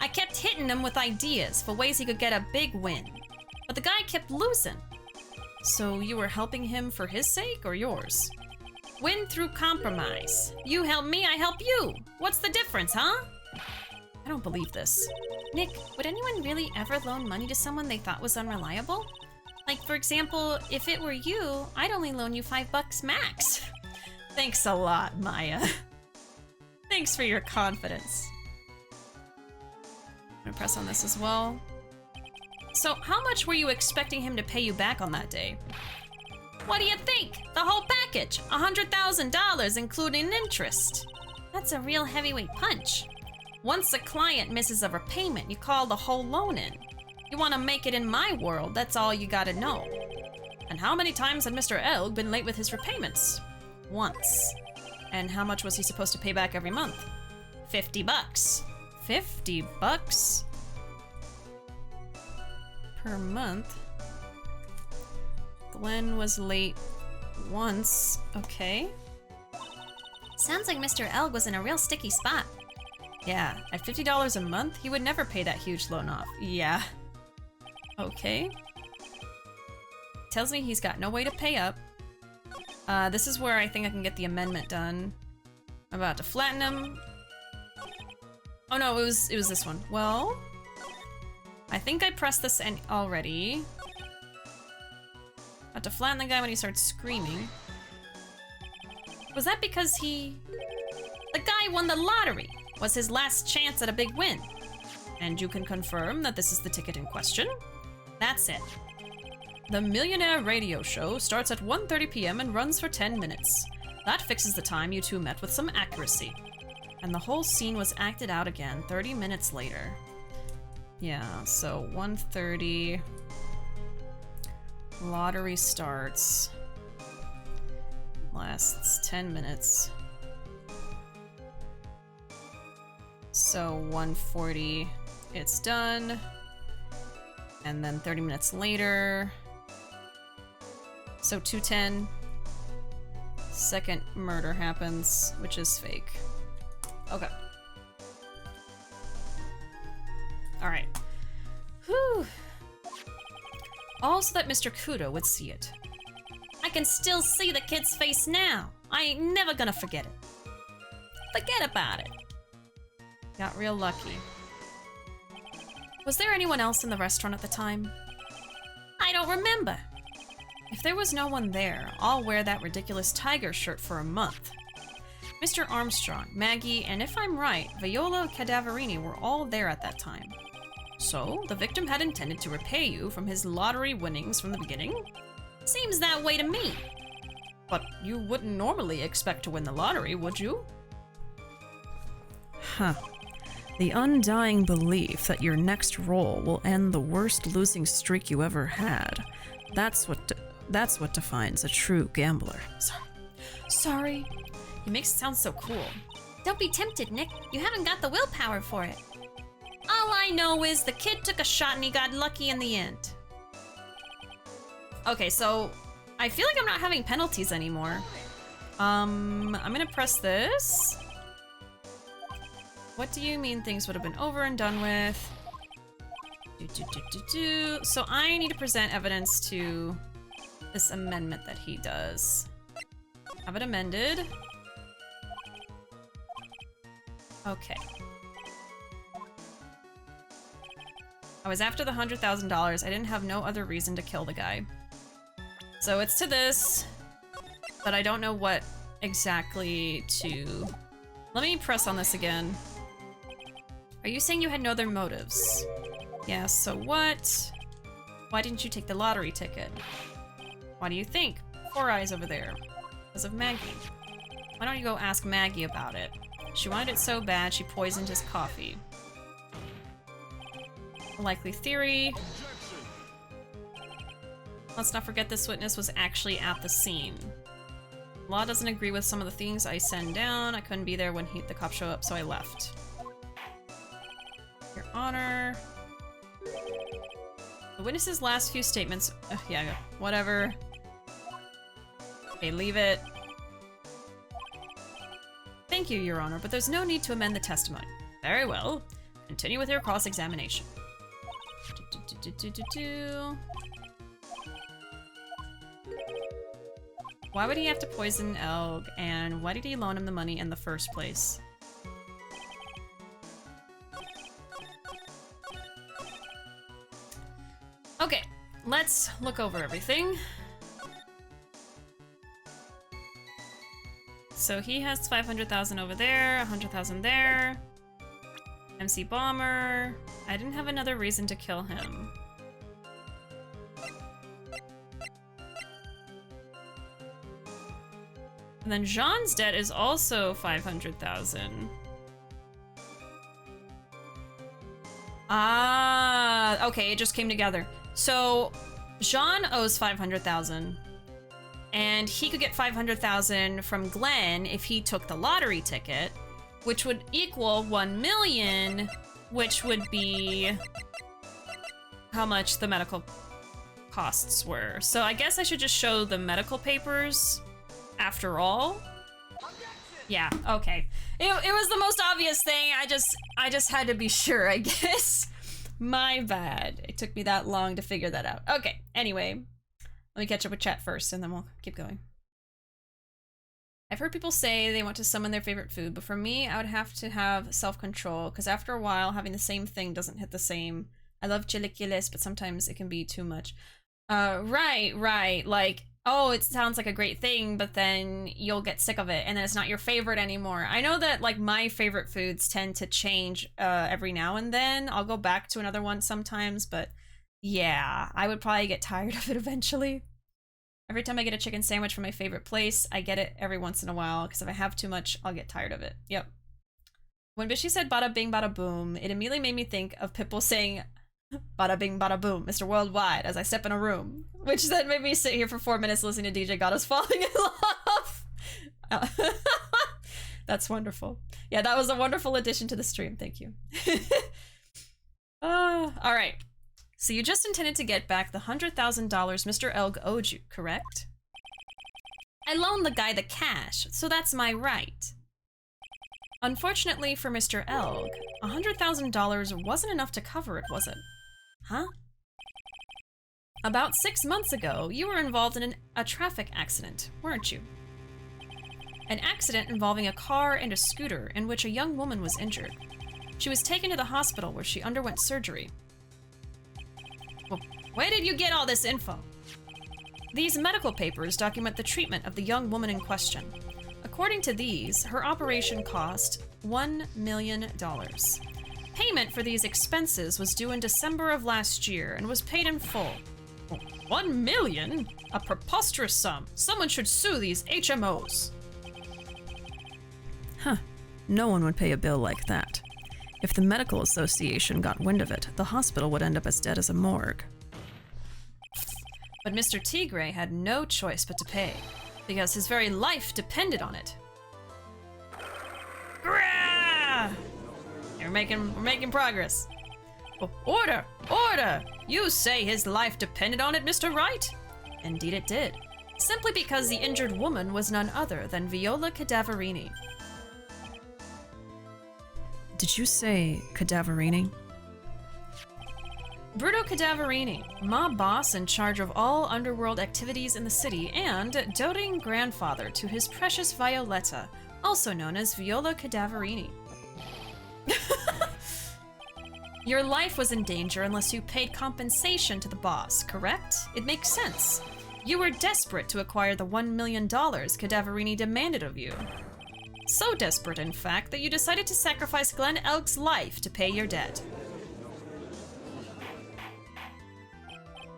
I kept hitting him with ideas for ways he could get a big win, but the guy kept losing. So you were helping him for his sake or yours? Win through compromise. You help me, I help you. What's the difference, huh? I don't believe this. Nick, would anyone really ever loan money to someone they thought was unreliable? Like, for example, if it were you, I'd only loan you $5 max. Thanks a lot, Maya. Thanks for your confidence. I'm gonna press on this as well. So, how much were you expecting him to pay you back on that day? What do you think? The whole package, $100,000 including interest. That's a real heavyweight punch. Once a client misses a repayment, you call the whole loan in. You want to make it in my world, that's all you gotta know. And how many times had Mr. Elg been late with his repayments? Once. And how much was he supposed to pay back every month? $50. $50 per month. Glenn was late once. Okay. Sounds like Mr. Elg was in a real sticky spot. Yeah, at $50 a month, he would never pay that huge loan off. Yeah. Okay. Tells me he's got no way to pay up. This is where I think I can get the amendment done. I'm about to flatten him. Oh no, it was this one. Well, I think I pressed this in already. About to flatten the guy when he starts screaming. Was that because the guy won the lottery? Was his last chance at a big win? And you can confirm that this is the ticket in question? That's it. The Millionaire Radio Show starts at 1:30 p.m. and runs for 10 minutes. That fixes the time you two met with some accuracy. And the whole scene was acted out again 30 minutes later. Yeah, so 1:30. Lottery starts. Lasts 10 minutes. So 1:40, it's done. And then 30 minutes later. So 2:10. Second murder happens, which is fake. Okay. Alright. Whew. All so that Mr. Kudo would see it. I can still see the kid's face now. I ain't never gonna forget it. Forget about it. Got real lucky. Was there anyone else in the restaurant at the time? I don't remember. If there was no one there, I'll wear that ridiculous Tigre shirt for a month. Mr. Armstrong, Maggie, and if I'm right, Viola Cadaverini were all there at that time. So, the victim had intended to repay you from his lottery winnings from the beginning? Seems that way to me. But you wouldn't normally expect to win the lottery, would you? Huh. The undying belief that your next roll will end the worst losing streak you ever had. That's what defines a true gambler. Sorry. He makes it sound so cool. Don't be tempted, Nick. You haven't got the willpower for it. All I know is the kid took a shot and he got lucky in the end. Okay, so I feel like I'm not having penalties anymore. I'm gonna press this. What do you mean things would have been over and done with? So I need to present evidence to this amendment that he does. Have it amended. Okay. I was after the $100,000. I didn't have no other reason to kill the guy. So it's to this, but I don't know what exactly to... Let me press on this again. Are you saying you had no other motives? Yeah, so what? Why didn't you take the lottery ticket? Why do you think? Four Eyes over there. Because of Maggie. Why don't you go ask Maggie about it? She wanted it so bad she poisoned his coffee. A likely theory. Let's not forget this witness was actually at the scene. Law doesn't agree with some of the things I send down. I couldn't be there when the cops show up, so I left. Your Honor. The witness's last few statements... yeah, whatever. Okay, leave it. Thank you, Your Honor, but there's no need to amend the testimony. Very well. Continue with your cross-examination. Why would he have to poison Elg, and why did he loan him the money in the first place? Okay, let's look over everything. So he has 500,000 over there, 100,000 there. MC Bomber. I didn't have another reason to kill him. And then Jean's debt is also 500,000. Ah, okay, it just came together. So Jean owes 500,000, and he could get 500,000 from Glenn if he took the lottery ticket, which would equal 1 million, which would be how much the medical costs were. So I guess I should just show the medical papers after all. Yeah, okay. It was the most obvious thing. I just had to be sure, I guess. My bad. It took me that long to figure that out. Okay, anyway. Let me catch up with chat first, and then we'll keep going. I've heard people say they want to summon their favorite food, but for me, I would have to have self-control, because after a while, having the same thing doesn't hit the same. I love chilaquiles, but sometimes it can be too much. Right. Like, oh, it sounds like a great thing, but then you'll get sick of it and then it's not your favorite anymore. I know that like my favorite foods tend to change every now and then. I'll go back to another one sometimes, but yeah, I would probably get tired of it eventually. Every time I get a chicken sandwich from my favorite place, I get it every once in a while because if I have too much, I'll get tired of it. Yep. When Bishi said bada bing bada boom, it immediately made me think of Pipple saying bada bing bada boom, Mr. Worldwide, as I step in a room, which then made me sit here for 4 minutes listening to DJ Goddess falling in love. That's wonderful. Yeah, that was a wonderful addition to the stream. Thank you. All right. So you just intended to get back the $100,000 Mr. Elg owed you, correct? I loaned the guy the cash, so that's my right. Unfortunately for Mr. Elg, $100,000 wasn't enough to cover it, was it? Huh? About 6 months ago, you were involved in a traffic accident, weren't you? An accident involving a car and a scooter in which a young woman was injured. She was taken to the hospital where she underwent surgery. Well, where did you get all this info? These medical papers document the treatment of the young woman in question. According to these, her operation cost $1 million. Payment for these expenses was due in December of last year and was paid in full. 1 million? A preposterous sum. Someone should sue these HMOs. Huh. No one would pay a bill like that. If the medical association got wind of it, the hospital would end up as dead as a morgue. But Mr. Tigre had no choice but to pay, because his very life depended on it. Grah! We're making progress. Oh, order! Order! You say his life depended on it, Mr. Wright? Indeed it did. Simply because the injured woman was none other than Viola Cadaverini. Did you say Cadaverini? Bruto Cadaverini, mob boss in charge of all underworld activities in the city and doting grandfather to his precious Violetta, also known as Viola Cadaverini. Your life was in danger unless you paid compensation to the boss, correct? It makes sense. You were desperate to acquire the $1 million Cadaverini demanded of you. So desperate, in fact, that you decided to sacrifice Glen Elg's life to pay your debt.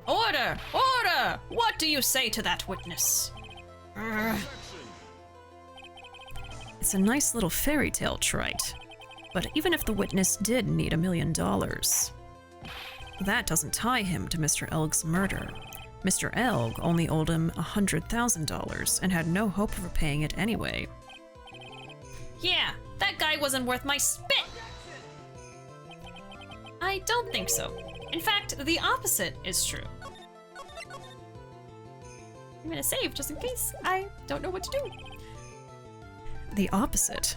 Order! Order! What do you say to that witness? It's a nice little fairy tale trite. But even if the witness did need $1 million, that doesn't tie him to Mr. Elg's murder. Mr. Elg only owed him $100,000 and had no hope of repaying it anyway. Yeah, that guy wasn't worth my spit! I don't think so. In fact, the opposite is true. I'm gonna save just in case I don't know what to do. The opposite?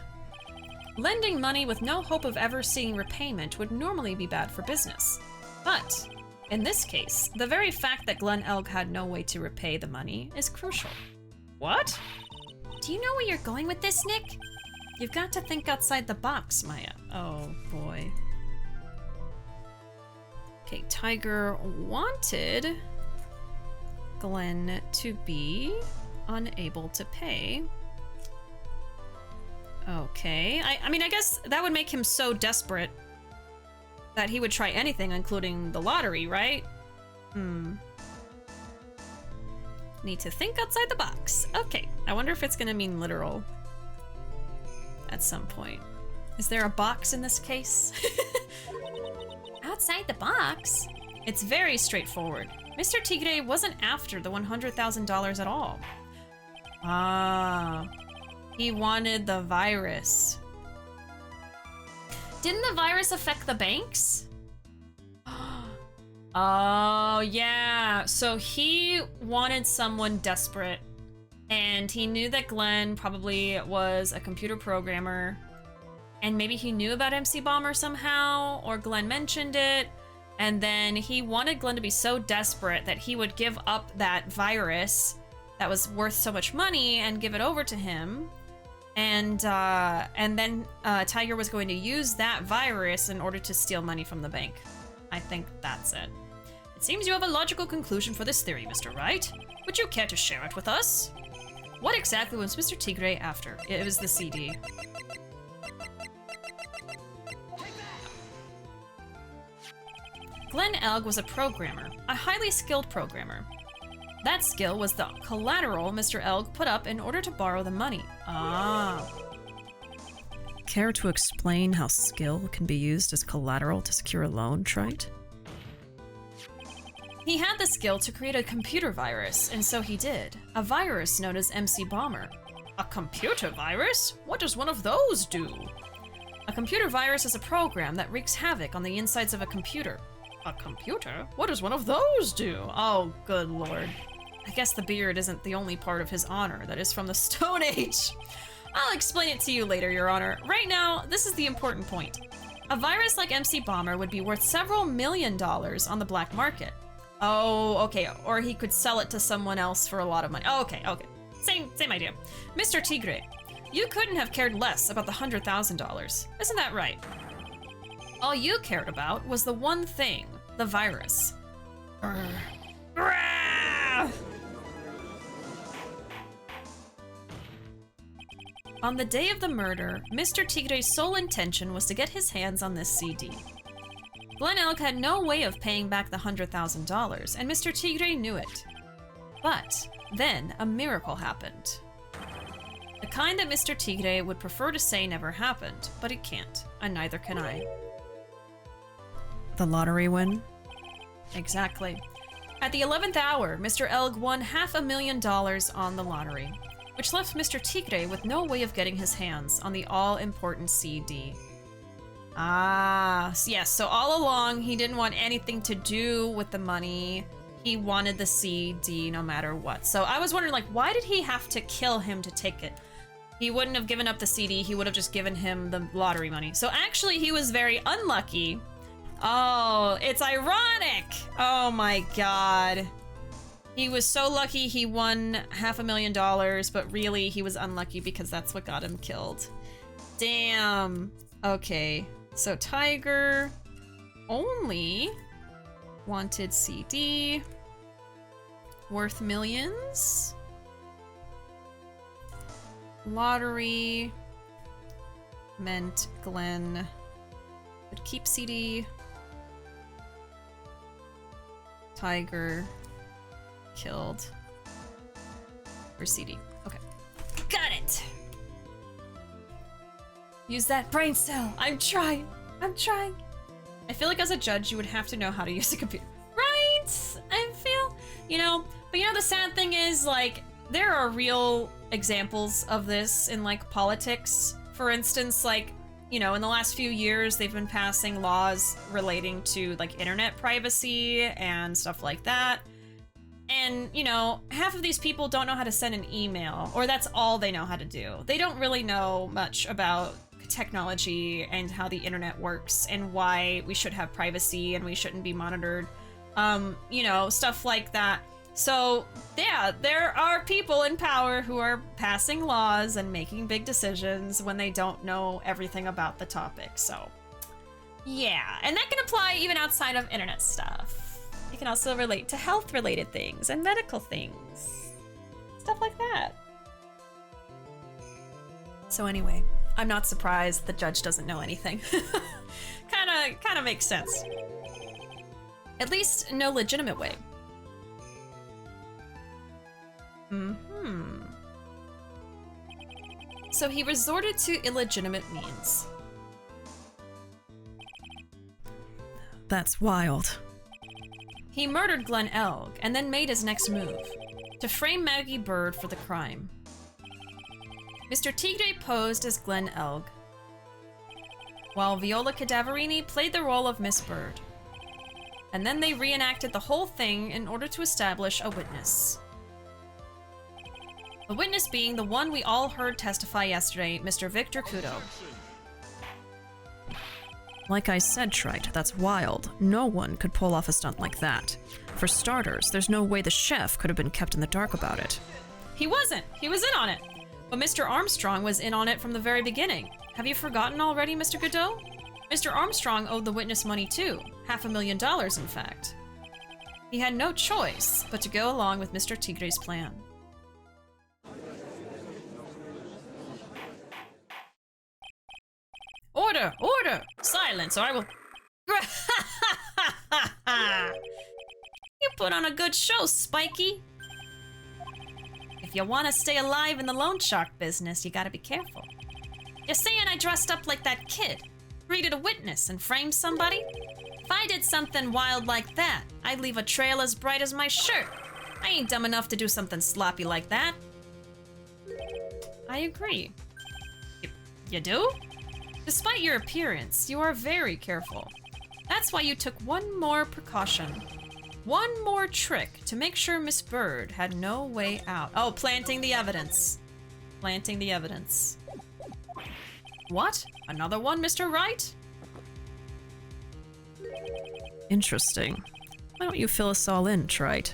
Lending money with no hope of ever seeing repayment would normally be bad for business. But, in this case, the very fact that Glen Elg had no way to repay the money is crucial. What? Do you know where you're going with this, Nick? You've got to think outside the box, Maya. Oh, boy. Okay, Tigre wanted Glen to be unable to pay. Okay, I mean, I guess that would make him so desperate that he would try anything, including the lottery, right? Need to think outside the box. Okay, I wonder if it's gonna mean literal at some point. Is there a box in this case? Outside the box? It's very straightforward. Mr. Tigre wasn't after the $100,000 at all. Ah, he wanted the virus. Didn't the virus affect the banks? Oh, yeah. So he wanted someone desperate, and he knew that Glenn probably was a computer programmer, and maybe he knew about MC Bomber somehow, or Glenn mentioned it, and then he wanted Glenn to be so desperate that he would give up that virus that was worth so much money and give it over to him. And then Tigre was going to use that virus in order to steal money from the bank. I think that's it. It seems you have a logical conclusion for this theory, Mr. Wright. Would you care to share it with us? What exactly was Mr. Tigre after? It was the CD. Glenn Elg was a programmer, a highly skilled programmer. That skill was the collateral Mr. Elg put up in order to borrow the money. Ah. Care to explain how skill can be used as collateral to secure a loan, Trite? He had the skill to create a computer virus, and so he did. A virus known as MC Bomber. A computer virus? What does one of those do? A computer virus is a program that wreaks havoc on the insides of a computer. A computer? What does one of those do? Oh, good lord. I guess the beard isn't the only part of his honor that is from the Stone Age. I'll explain it to you later, Your Honor. Right now, this is the important point. A virus like MC Bomber would be worth several $1 million on the black market. Oh, okay, or he could sell it to someone else for a lot of money. Oh, okay. Same idea. Mr. Tigre, you couldn't have cared less about the $100,000. Isn't that right? All you cared about was the one thing, the virus. On the day of the murder, Mr. Tigre's sole intention was to get his hands on this CD. Glenn Elk had no way of paying back the $100,000, and Mr. Tigre knew it. But then a miracle happened. The kind that Mr. Tigre would prefer to say never happened, but it can't, and neither can I. The lottery win? Exactly. At the 11th hour, Mr. Elg won $500,000 on the lottery, which left Mr. Tigre with no way of getting his hands on the all-important CD. Ah, yes, so all along he didn't want anything to do with the money. He wanted the CD no matter what. So I was wondering, like, why did he have to kill him to take it? He wouldn't have given up the CD, he would have just given him the lottery money. So actually he was very unlucky. Oh, it's ironic! Oh my god. He was so lucky he won $500,000, but really he was unlucky because that's what got him killed. Damn. Okay, so Tigre only wanted CD worth millions. Lottery meant Glenn would keep CD. Tigre killed for CD. Okay. Got it! Use that brain cell. I'm trying. I feel like as a judge, you would have to know how to use a computer. Right? I feel, but the sad thing is, like, there are real examples of this in, like, politics. For instance, like, in the last few years, they've been passing laws relating to, like, internet privacy and stuff like that. And, half of these people don't know how to send an email, or that's all they know how to do. They don't really know much about technology and how the internet works and why we should have privacy and we shouldn't be monitored. Stuff like that. So, yeah, there are people in power who are passing laws and making big decisions when they don't know everything about the topic. So, yeah, and that can apply even outside of internet stuff. It can also relate to health-related things and medical things. Stuff like that. So anyway, I'm not surprised the judge doesn't know anything. Kinda makes sense. At least no legitimate way. So he resorted to illegitimate means. That's wild. He murdered Glenn Elg and then made his next move, to frame Maggie Bird for the crime. Mr. Tigre posed as Glenn Elg, while Viola Cadaverini played the role of Miss Bird. And then they reenacted the whole thing in order to establish a witness. The witness being the one we all heard testify yesterday, Mr. Victor Kudo. Like I said, Trite, that's wild. No one could pull off a stunt like that. For starters, there's no way the chef could have been kept in the dark about it. He wasn't. He was in on it. But Mr. Armstrong was in on it from the very beginning. Have you forgotten already, Mr. Godot? Mr. Armstrong owed the witness money too. $500,000, in fact. He had no choice but to go along with Mr. Tigre's plan. Order! Order! Silence, or I will... You put on a good show, Spiky. If you want to stay alive in the loan shark business, you gotta be careful. You're saying I dressed up like that kid, greeted a witness, and framed somebody? If I did something wild like that, I'd leave a trail as bright as my shirt. I ain't dumb enough to do something sloppy like that. I agree. You do? Despite your appearance, you are very careful. That's why you took one more precaution. One more trick to make sure Miss Bird had no way out. Oh, planting the evidence. Planting the evidence. What? Another one, Mr. Wright? Interesting. Why don't you fill us all in, Trite?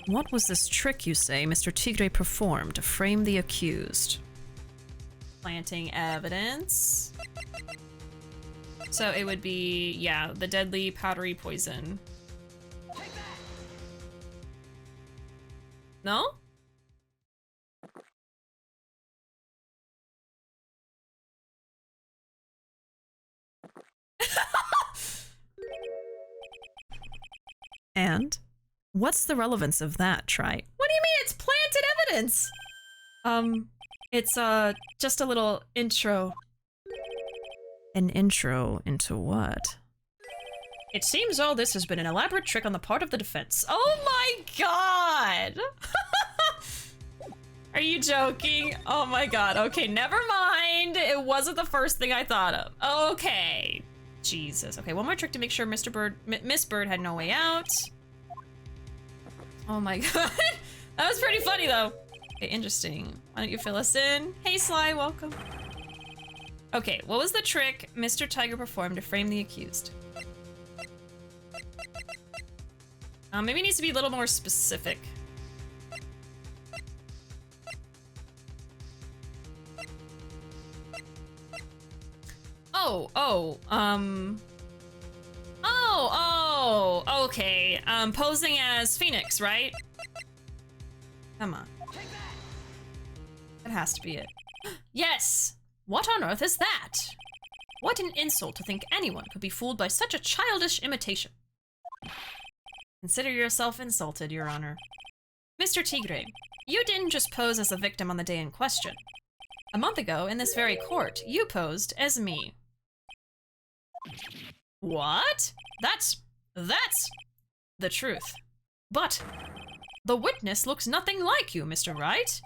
What was this trick you say Mr. Tigre performed to frame the accused? Planting evidence. So it would be, yeah, the deadly powdery poison. No? And? What's the relevance of that, Trite? What do you mean it's planted evidence? It's just a little intro. An intro into what? It seems all this has been an elaborate trick on the part of the defense. Oh my god! Are you joking? Oh my god. Okay, never mind. It wasn't the first thing I thought of. Okay. Jesus. Okay, one more trick to make sure Miss Bird had no way out. Oh my god. That was pretty funny though. Okay, interesting. Why don't you fill us in? Hey Sly, welcome. Okay, what was the trick Mr. Tigre performed to frame the accused? Maybe it needs to be a little more specific. Okay. Posing as Phoenix, right? Come on. That has to be it. Yes! What on earth is that? What an insult to think anyone could be fooled by such a childish imitation. Consider yourself insulted, Your Honor. Mr. Tigre, you didn't just pose as the victim on the day in question. A month ago, in this very court, you posed as me. What? That's the truth. But the witness looks nothing like you, Mr. Wright.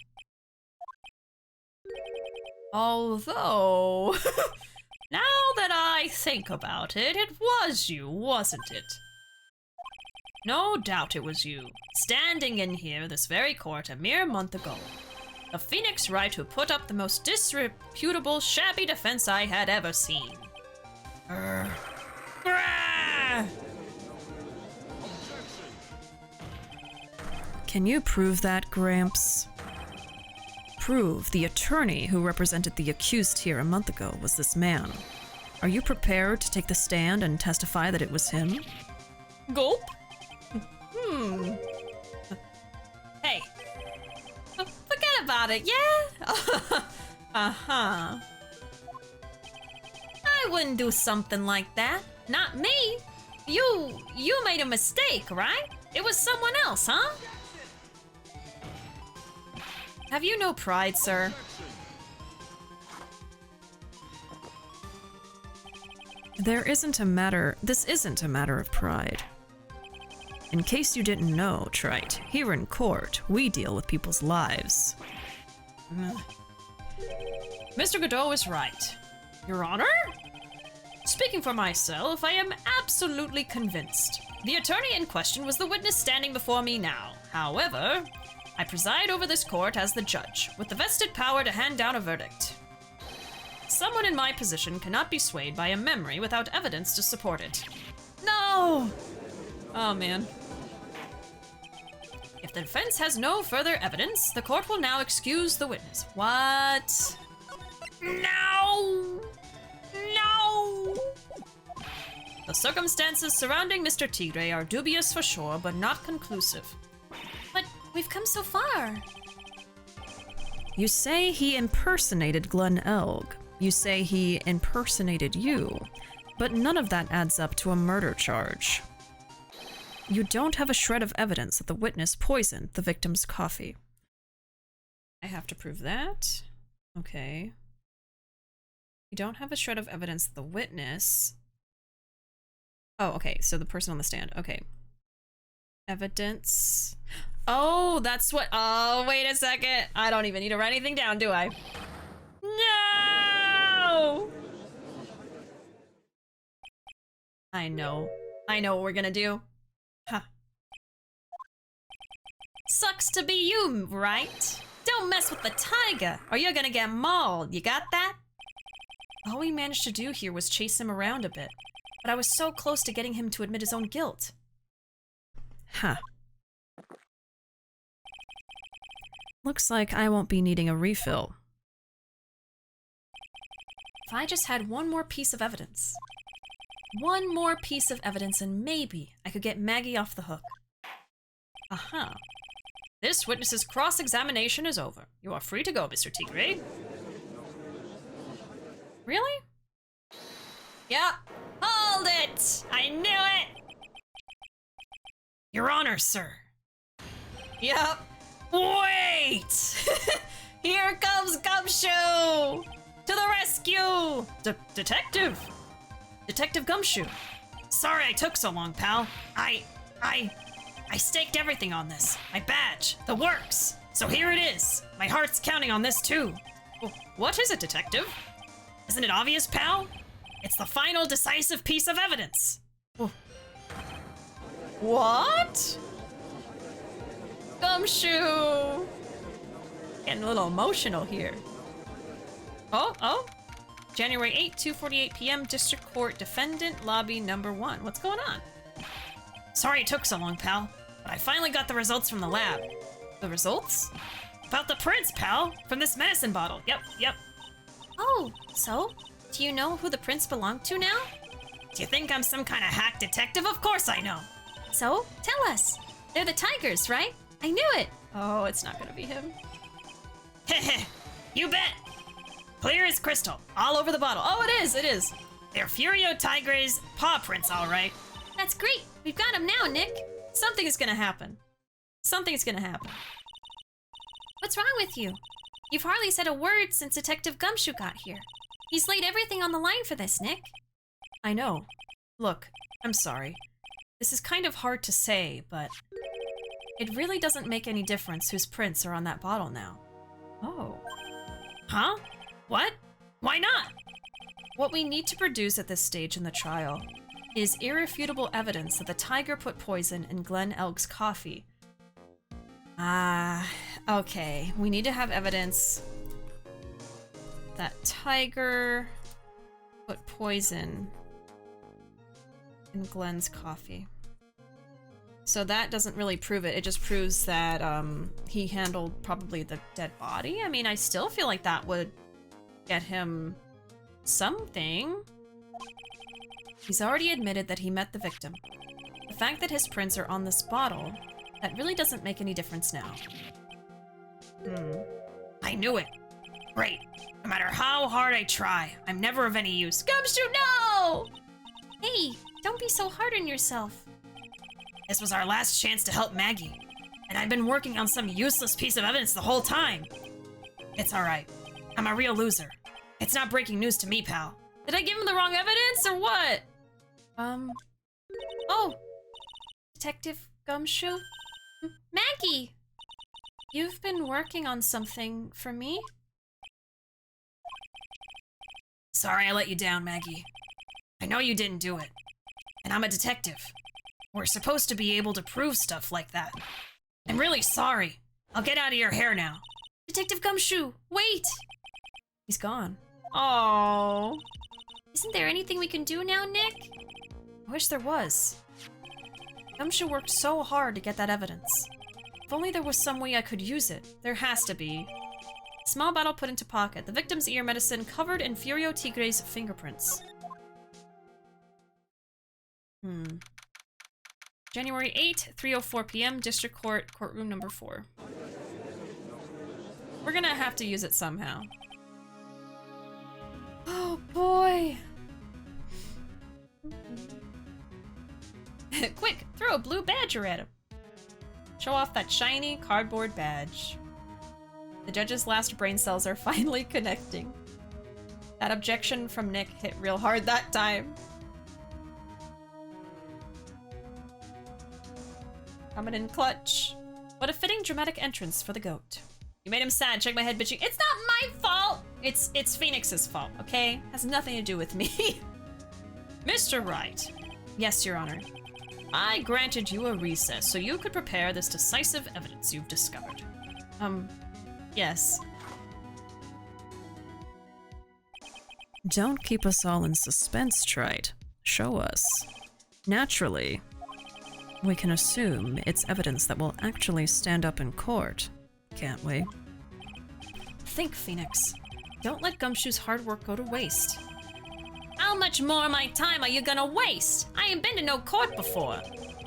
Although, now that I think about it, it was you, wasn't it? No doubt it was you, standing in here this very court a mere month ago. The Phoenix Wright who put up the most disreputable, shabby defense I had ever seen. Can you prove that, Gramps? Prove the attorney who represented the accused here a month ago was this man. Are you prepared to take the stand and testify that it was him? Gulp? Hey. Forget about it, yeah? Uh-huh. I wouldn't do something like that. Not me. You made a mistake, right? It was someone else, huh? Have you no pride, sir? This isn't a matter of pride. In case you didn't know, Trite, here in court, we deal with people's lives. Mr. Godot is right. Your Honor? Speaking for myself, I am absolutely convinced. The attorney in question was the witness standing before me now. However, I preside over this court as the judge, with the vested power to hand down a verdict. Someone in my position cannot be swayed by a memory without evidence to support it. No! Oh, man. If the defense has no further evidence, the court will now excuse the witness. What? No! No! The circumstances surrounding Mr. Tigre are dubious for sure, but not conclusive. But we've come so far. You say he impersonated Glen Elg. You say he impersonated you. But none of that adds up to a murder charge. You don't have a shred of evidence that the witness poisoned the victim's coffee. I have to prove that. Okay. You don't have a shred of evidence that the witness... Oh, okay, so the person on the stand. Okay. Evidence... Oh, that's what... Oh, wait a second. I don't even need to write anything down, do I? No! I know. I know what we're gonna do. Huh. Sucks to be you, right? Don't mess with the Tigre, or you're gonna get mauled. You got that? All we managed to do here was chase him around a bit, but I was so close to getting him to admit his own guilt. Huh. Looks like I won't be needing a refill. If I just had one more piece of evidence. One more piece of evidence and maybe I could get Maggie off the hook. Aha. This witness's cross-examination is over. You are free to go, Mr. Tigre. Really? Yeah. Hold it! I knew it! Your Honor, sir. Yep. Wait! Here comes Gumshoe! To the rescue! Detective! Detective Gumshoe. Sorry I took so long, pal. I staked everything on this. My badge, the works. So here it is. My heart's counting on this too. What is it, Detective? Isn't it obvious, pal? It's the final decisive piece of evidence. What? Gumshoe! Getting a little emotional here. Oh. January 8, 2:48 p.m. District Court Defendant Lobby Number 1. What's going on? Sorry it took so long, pal, but I finally got the results from the lab. The results? About the prints, pal, from this medicine bottle. Yep. Oh, so? Do you know who the prints belong to now? Do you think I'm some kind of hack detective? Of course I know. So, tell us. They're the Tigers, right? I knew it. Oh, it's not gonna be him. Heh, you bet. Clear as crystal, all over the bottle. Oh, it is. They're Furio Tigre's paw prints, all right. That's great. We've got them now, Nick. Something is gonna happen. What's wrong with you? You've hardly said a word since Detective Gumshoe got here. He's laid everything on the line for this, Nick. I know. Look, I'm sorry. This is kind of hard to say, but it really doesn't make any difference whose prints are on that bottle now. Oh. Huh? What? Why not? What we need to produce at this stage in the trial is irrefutable evidence that the Tigre put poison in Glen Elg's coffee. Okay. We need to have evidence that Tigre put poison in Glen's coffee. So that doesn't really prove it. It just proves that he handled probably the dead body. I mean, I still feel like that would get him something. He's already admitted that he met the victim. The fact that his prints are on this bottle, that really doesn't make any difference now. I knew it. Great. No matter how hard I try, I'm never of any use. Gumshoe, no! Hey, don't be so hard on yourself. This was our last chance to help Maggie, and I've been working on some useless piece of evidence the whole time. It's alright. I'm a real loser. It's not breaking news to me, pal. Did I give him the wrong evidence, or what? Oh! Detective Gumshoe? Maggie! You've been working on something for me? Sorry I let you down, Maggie. I know you didn't do it. And I'm a detective. We're supposed to be able to prove stuff like that. I'm really sorry. I'll get out of your hair now. Detective Gumshoe, wait! He's gone. Oh. Isn't there anything we can do now, Nick? I wish there was. Gumshoe worked so hard to get that evidence. If only there was some way I could use it. There has to be. Small bottle put into pocket. The victim's ear medicine covered in Furio Tigre's fingerprints. January 8th, 3:04 p.m., District Court, courtroom number 4. We're gonna have to use it somehow. Oh boy! Quick, throw a blue badger at him. Show off that shiny cardboard badge. The judge's last brain cells are finally connecting. That objection from Nick hit real hard that time. Coming in clutch. What a fitting dramatic entrance for the goat. You made him sad. Shake my head, bitchy. It's not my fault! It's Phoenix's fault, okay? Has nothing to do with me. Mr. Wright. Yes, Your Honor. I granted you a recess so you could prepare this decisive evidence you've discovered. Yes. Don't keep us all in suspense, Trite. Show us. Naturally, we can assume it's evidence that will actually stand up in court, can't we? Think, Phoenix. Don't let Gumshoe's hard work go to waste. How much more of my time are you gonna waste? I ain't been to no court before.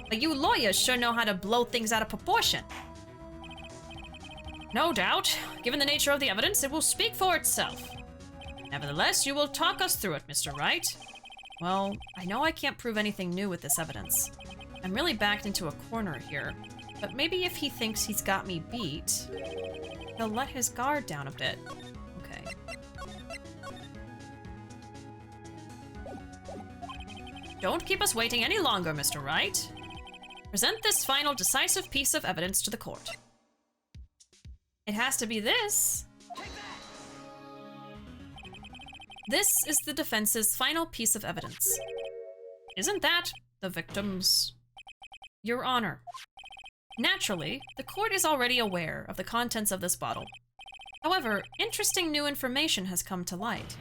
But you lawyers sure know how to blow things out of proportion. No doubt. Given the nature of the evidence, it will speak for itself. Nevertheless, you will talk us through it, Mr. Wright. Well, I know I can't prove anything new with this evidence. I'm really backed into a corner here. But maybe if he thinks he's got me beat, he'll let his guard down a bit. Okay. Don't keep us waiting any longer, Mr. Wright. Present this final decisive piece of evidence to the court. It has to be this. This is the defense's final piece of evidence. Isn't that the victim's? Your Honor. Naturally, the court is already aware of the contents of this bottle. However, interesting new information has come to light.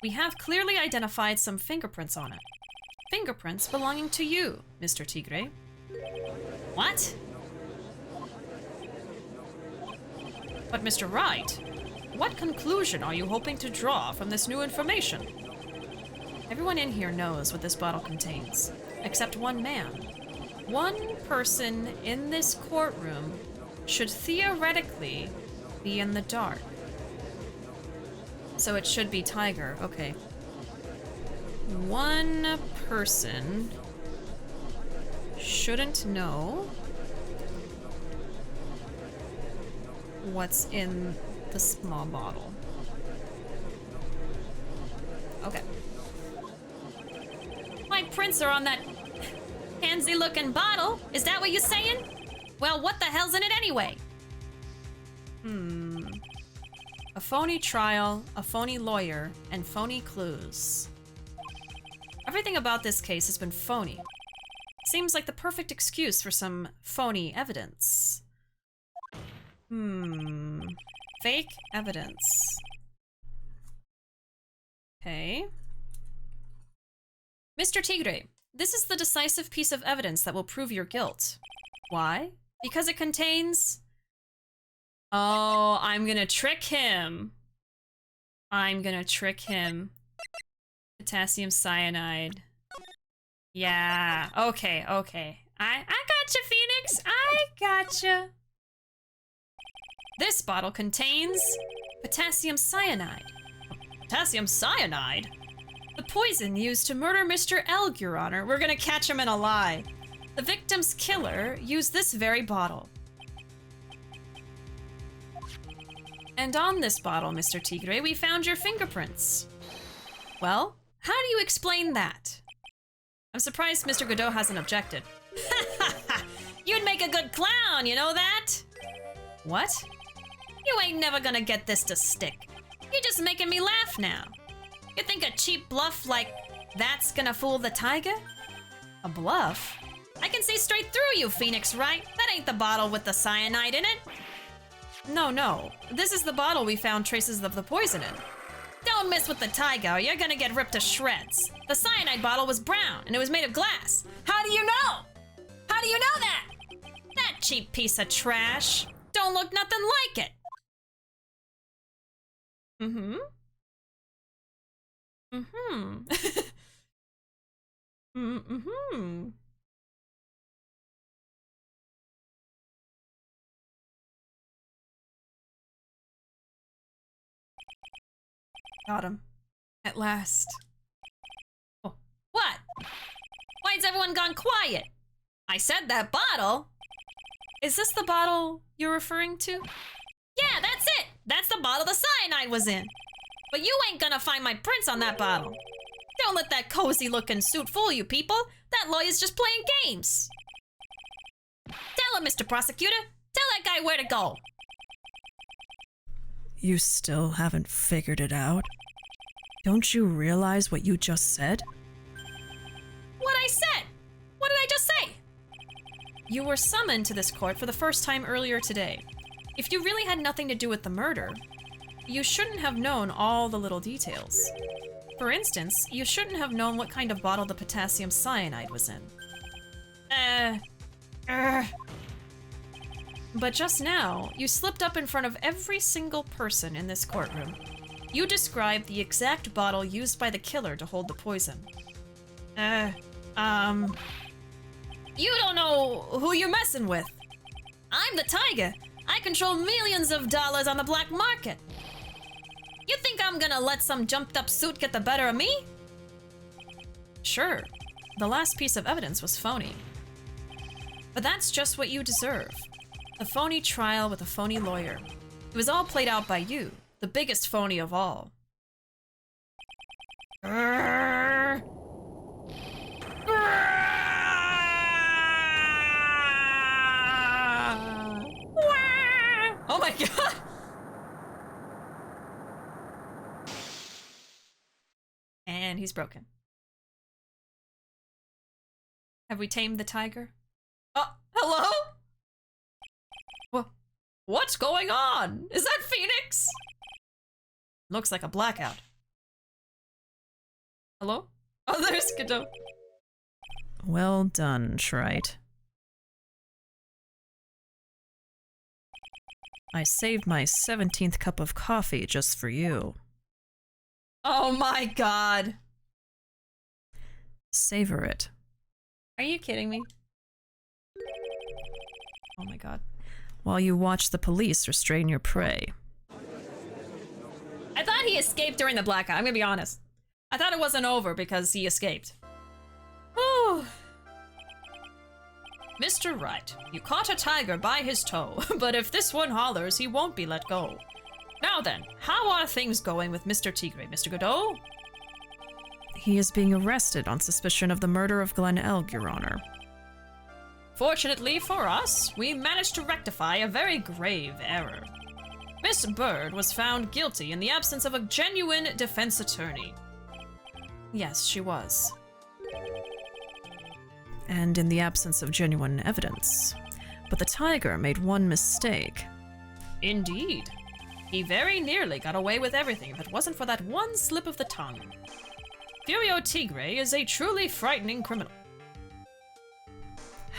We have clearly identified some fingerprints on it. Fingerprints belonging to you, Mr. Tigre. What? But Mr. Wright, what conclusion are you hoping to draw from this new information? Everyone in here knows what this bottle contains, except one man. One person in this courtroom should theoretically be in the dark. So it should be Tigre, okay. One person shouldn't know What's in the small bottle. Okay. My prints are on that pansy-looking bottle. Is that what you're saying? Well, what the hell's in it anyway? A phony trial, a phony lawyer, and phony clues. Everything about this case has been phony. Seems like the perfect excuse for some phony evidence. Fake evidence. Okay. Mr. Tigre, this is the decisive piece of evidence that will prove your guilt. Why? Because it contains... Oh, I'm gonna trick him. I'm gonna trick him. Potassium cyanide. Yeah, okay. I gotcha, Phoenix. I gotcha. This bottle contains potassium cyanide. Potassium cyanide? The poison used to murder Mr. Elg, Your Honor. We're gonna catch him in a lie. The victim's killer used this very bottle. And on this bottle, Mr. Tigre, we found your fingerprints. Well, how do you explain that? I'm surprised Mr. Godot hasn't objected. You'd make a good clown, you know that? What? You ain't never gonna get this to stick. You're just making me laugh now. You think a cheap bluff like that's gonna fool the tiger? A bluff? I can see straight through you, Phoenix, right? That ain't the bottle with the cyanide in it. No. This is the bottle we found traces of the poison in. Don't mess with the tiger or you're gonna get ripped to shreds. The cyanide bottle was brown and it was made of glass. How do you know? How do you know that? That cheap piece of trash. Don't look nothing like it. Mm-hmm. Got him. At last. Oh, what? Why's everyone gone quiet? I said that bottle. Is this the bottle you're referring to? Yeah, that's it. That's the bottle the cyanide was in. But you ain't gonna find my prints on that bottle. Don't let that cozy-looking suit fool you, people. That lawyer's just playing games. Tell him, Mr. Prosecutor. Tell that guy where to go. You still haven't figured it out? Don't you realize what you just said? What I said? What did I just say? You were summoned to this court for the first time earlier today. If you really had nothing to do with the murder, you shouldn't have known all the little details. For instance, you shouldn't have known what kind of bottle the potassium cyanide was in. But just now, you slipped up in front of every single person in this courtroom. You described the exact bottle used by the killer to hold the poison. You don't know who you're messing with. I'm the Tigre. I control millions of dollars on the black market. You think I'm gonna let some jumped-up suit get the better of me? Sure, the last piece of evidence was phony. But that's just what you deserve. A phony trial with a phony lawyer. It was all played out by you, the biggest phony of all. Oh my god! And he's broken. Have we tamed the tiger? Oh, hello? What's going on? Is that Phoenix? Looks like a blackout. Hello? Oh, there's Godot. Well done, Shrite. I saved my 17th cup of coffee just for you. Oh my god. Savor it. Are you kidding me? Oh my god. While you watch the police restrain your prey. I thought he escaped during the blackout, I'm gonna be honest. I thought it wasn't over because he escaped. Whew. Mr. Wright, you caught a tiger by his toe, but if this one hollers, he won't be let go. Now then, how are things going with Mr. Tigre, Mr. Godot? He is being arrested on suspicion of the murder of Glen Elg, Your Honor. Fortunately for us, we managed to rectify a very grave error. Miss Bird was found guilty in the absence of a genuine defense attorney. Yes, she was. And in the absence of genuine evidence. But the tiger made one mistake. Indeed. He very nearly got away with everything if it wasn't for that one slip of the tongue. Furio Tigre is a truly frightening criminal.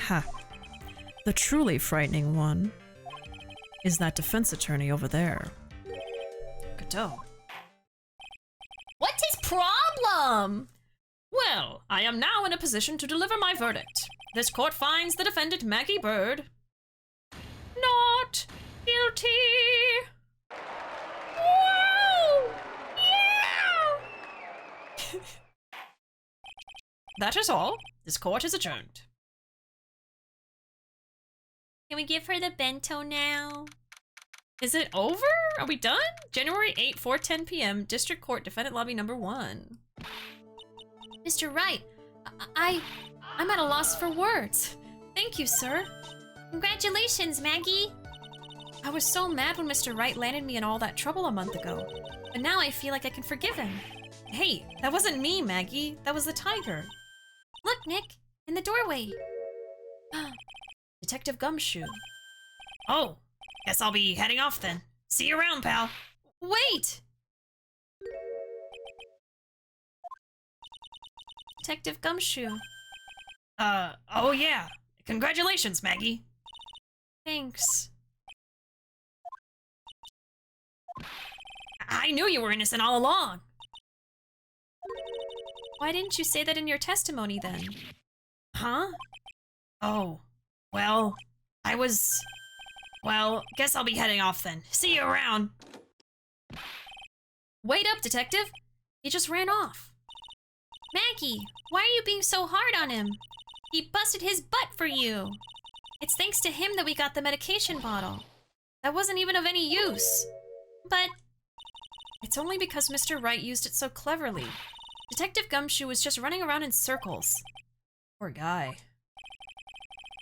Ha. The truly frightening one is that defense attorney over there. Godot. What's his problem? Well, I am now in a position to deliver my verdict. This court finds the defendant Maggie Bird not guilty. Whoa! Yeah! That is all. This court is adjourned. Can we give her the bento now? Is it over? Are we done? January 8, 4:10 p.m. District Court, Defendant Lobby number 1. Mr. Wright, I'm at a loss for words. Thank you, sir. Congratulations, Maggie. I was so mad when Mr. Wright landed me in all that trouble a month ago. But now I feel like I can forgive him. Hey, that wasn't me, Maggie. That was the tiger. Look, Nick, in the doorway. Detective Gumshoe. Oh, guess I'll be heading off then. See you around, pal. Wait! Detective Gumshoe. Oh yeah. Congratulations, Maggie. Thanks. I knew you were innocent all along. Why didn't you say that in your testimony then? Huh? Oh, well, well, guess I'll be heading off then. See you around. Wait up, detective! He just ran off. Maggie, why are you being so hard on him? He busted his butt for you. It's thanks to him that we got the medication bottle. That wasn't even of any use. But it's only because Mr. Wright used it so cleverly. Detective Gumshoe was just running around in circles. Poor guy.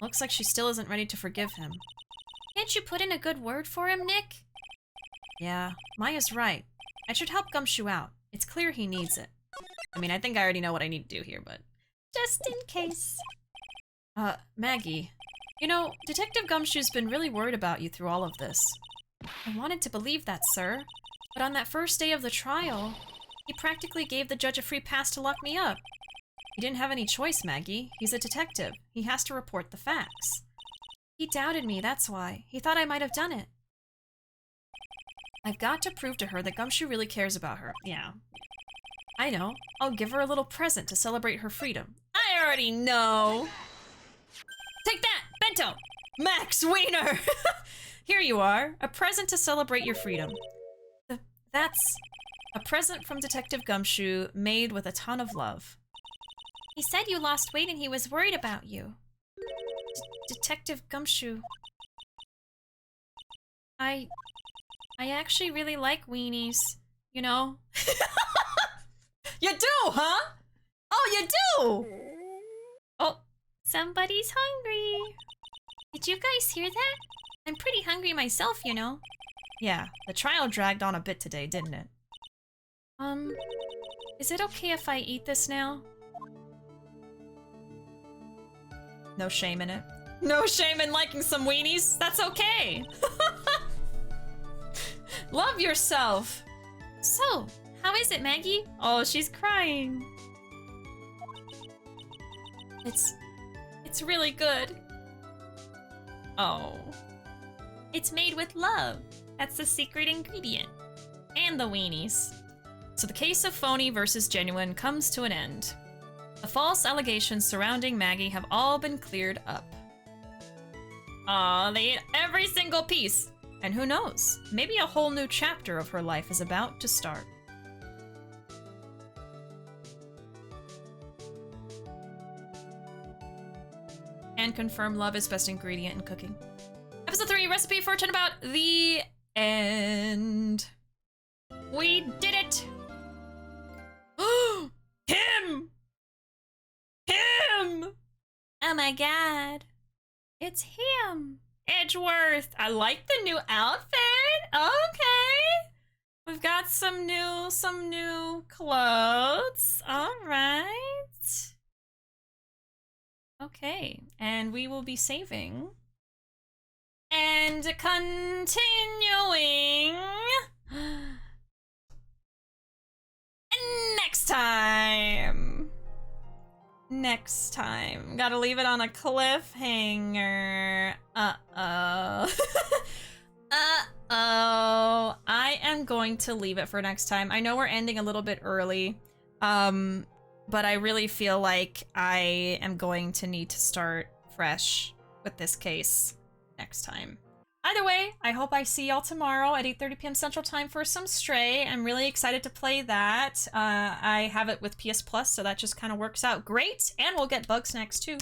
Looks like she still isn't ready to forgive him. Can't you put in a good word for him, Nick? Yeah, Maya's right. I should help Gumshoe out. It's clear he needs it. I mean, I think I already know what I need to do here, but... Just in case. Maggie. You know, Detective Gumshoe's been really worried about you through all of this. I wanted to believe that, sir. But on that first day of the trial, he practically gave the judge a free pass to lock me up. He didn't have any choice, Maggie. He's a detective. He has to report the facts. He doubted me, that's why. He thought I might have done it. I've got to prove to her that Gumshoe really cares about her. Yeah. I know. I'll give her a little present to celebrate her freedom. I already know! Take that, Bento! Max Wiener! Here you are, a present to celebrate your freedom. That's a present from Detective Gumshoe made with a ton of love. He said you lost weight and he was worried about you. Detective Gumshoe. I actually really like weenies, you know? You do, huh? Oh, you do! Oh, somebody's hungry. Did you guys hear that? I'm pretty hungry myself, you know. Yeah, the trial dragged on a bit today, didn't it? Is it okay if I eat this now? No shame in it. No shame in liking some weenies. That's okay. Love yourself. So, how is it, Maggie? Oh, she's crying. It's really good. Oh. It's made with love. That's the secret ingredient. And the weenies. So the case of phony versus genuine comes to an end. The false allegations surrounding Maggie have all been cleared up. Aw, they ate every single piece. And who knows, maybe a whole new chapter of her life is about to start. And confirm love is best ingredient in cooking. Episode 3, recipe for Turnabout, the end. We did it! Him! Him! Oh my god. It's him. Edgeworth. I like the new outfit. Okay. We've got some new clothes. All right. Okay. And we will be saving. And continuing next time. Next time. Gotta leave it on a cliffhanger. Uh-oh. Uh-oh. I am going to leave it for next time. I know we're ending a little bit early, but I really feel like I am going to need to start fresh with this case next time. Either way, I hope I see y'all tomorrow at 8:30 p.m. Central Time for some Stray. I'm really excited to play that. I have it with PS Plus, so that just kind of works out great. And we'll get Bugsnax too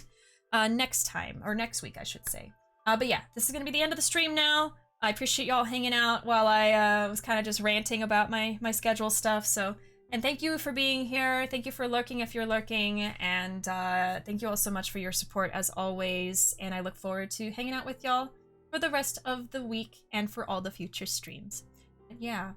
next time, or next week, I should say. But yeah, this is going to be the end of the stream now. I appreciate y'all hanging out while I was kind of just ranting about my schedule stuff. So, and thank you for being here. Thank you for lurking if you're lurking. And thank you all so much for your support as always. And I look forward to hanging out with y'all for the rest of the week and for all the future streams. And yeah.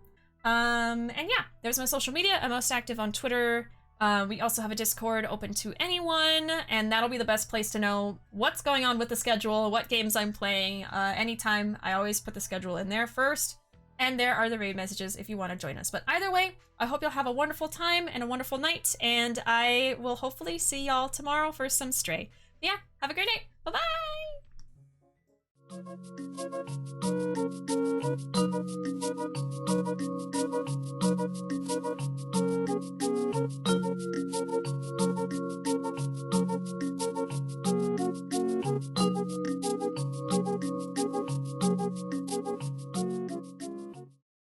And yeah, there's my social media. I'm most active on Twitter. We also have a Discord open to anyone, and that'll be the best place to know what's going on with the schedule, what games I'm playing. Anytime, I always put the schedule in there first, and there are the raid messages if you want to join us. But either way, I hope you'll have a wonderful time and a wonderful night, and I will hopefully see y'all tomorrow for some Stray. Yeah, have a great night. Bye-bye!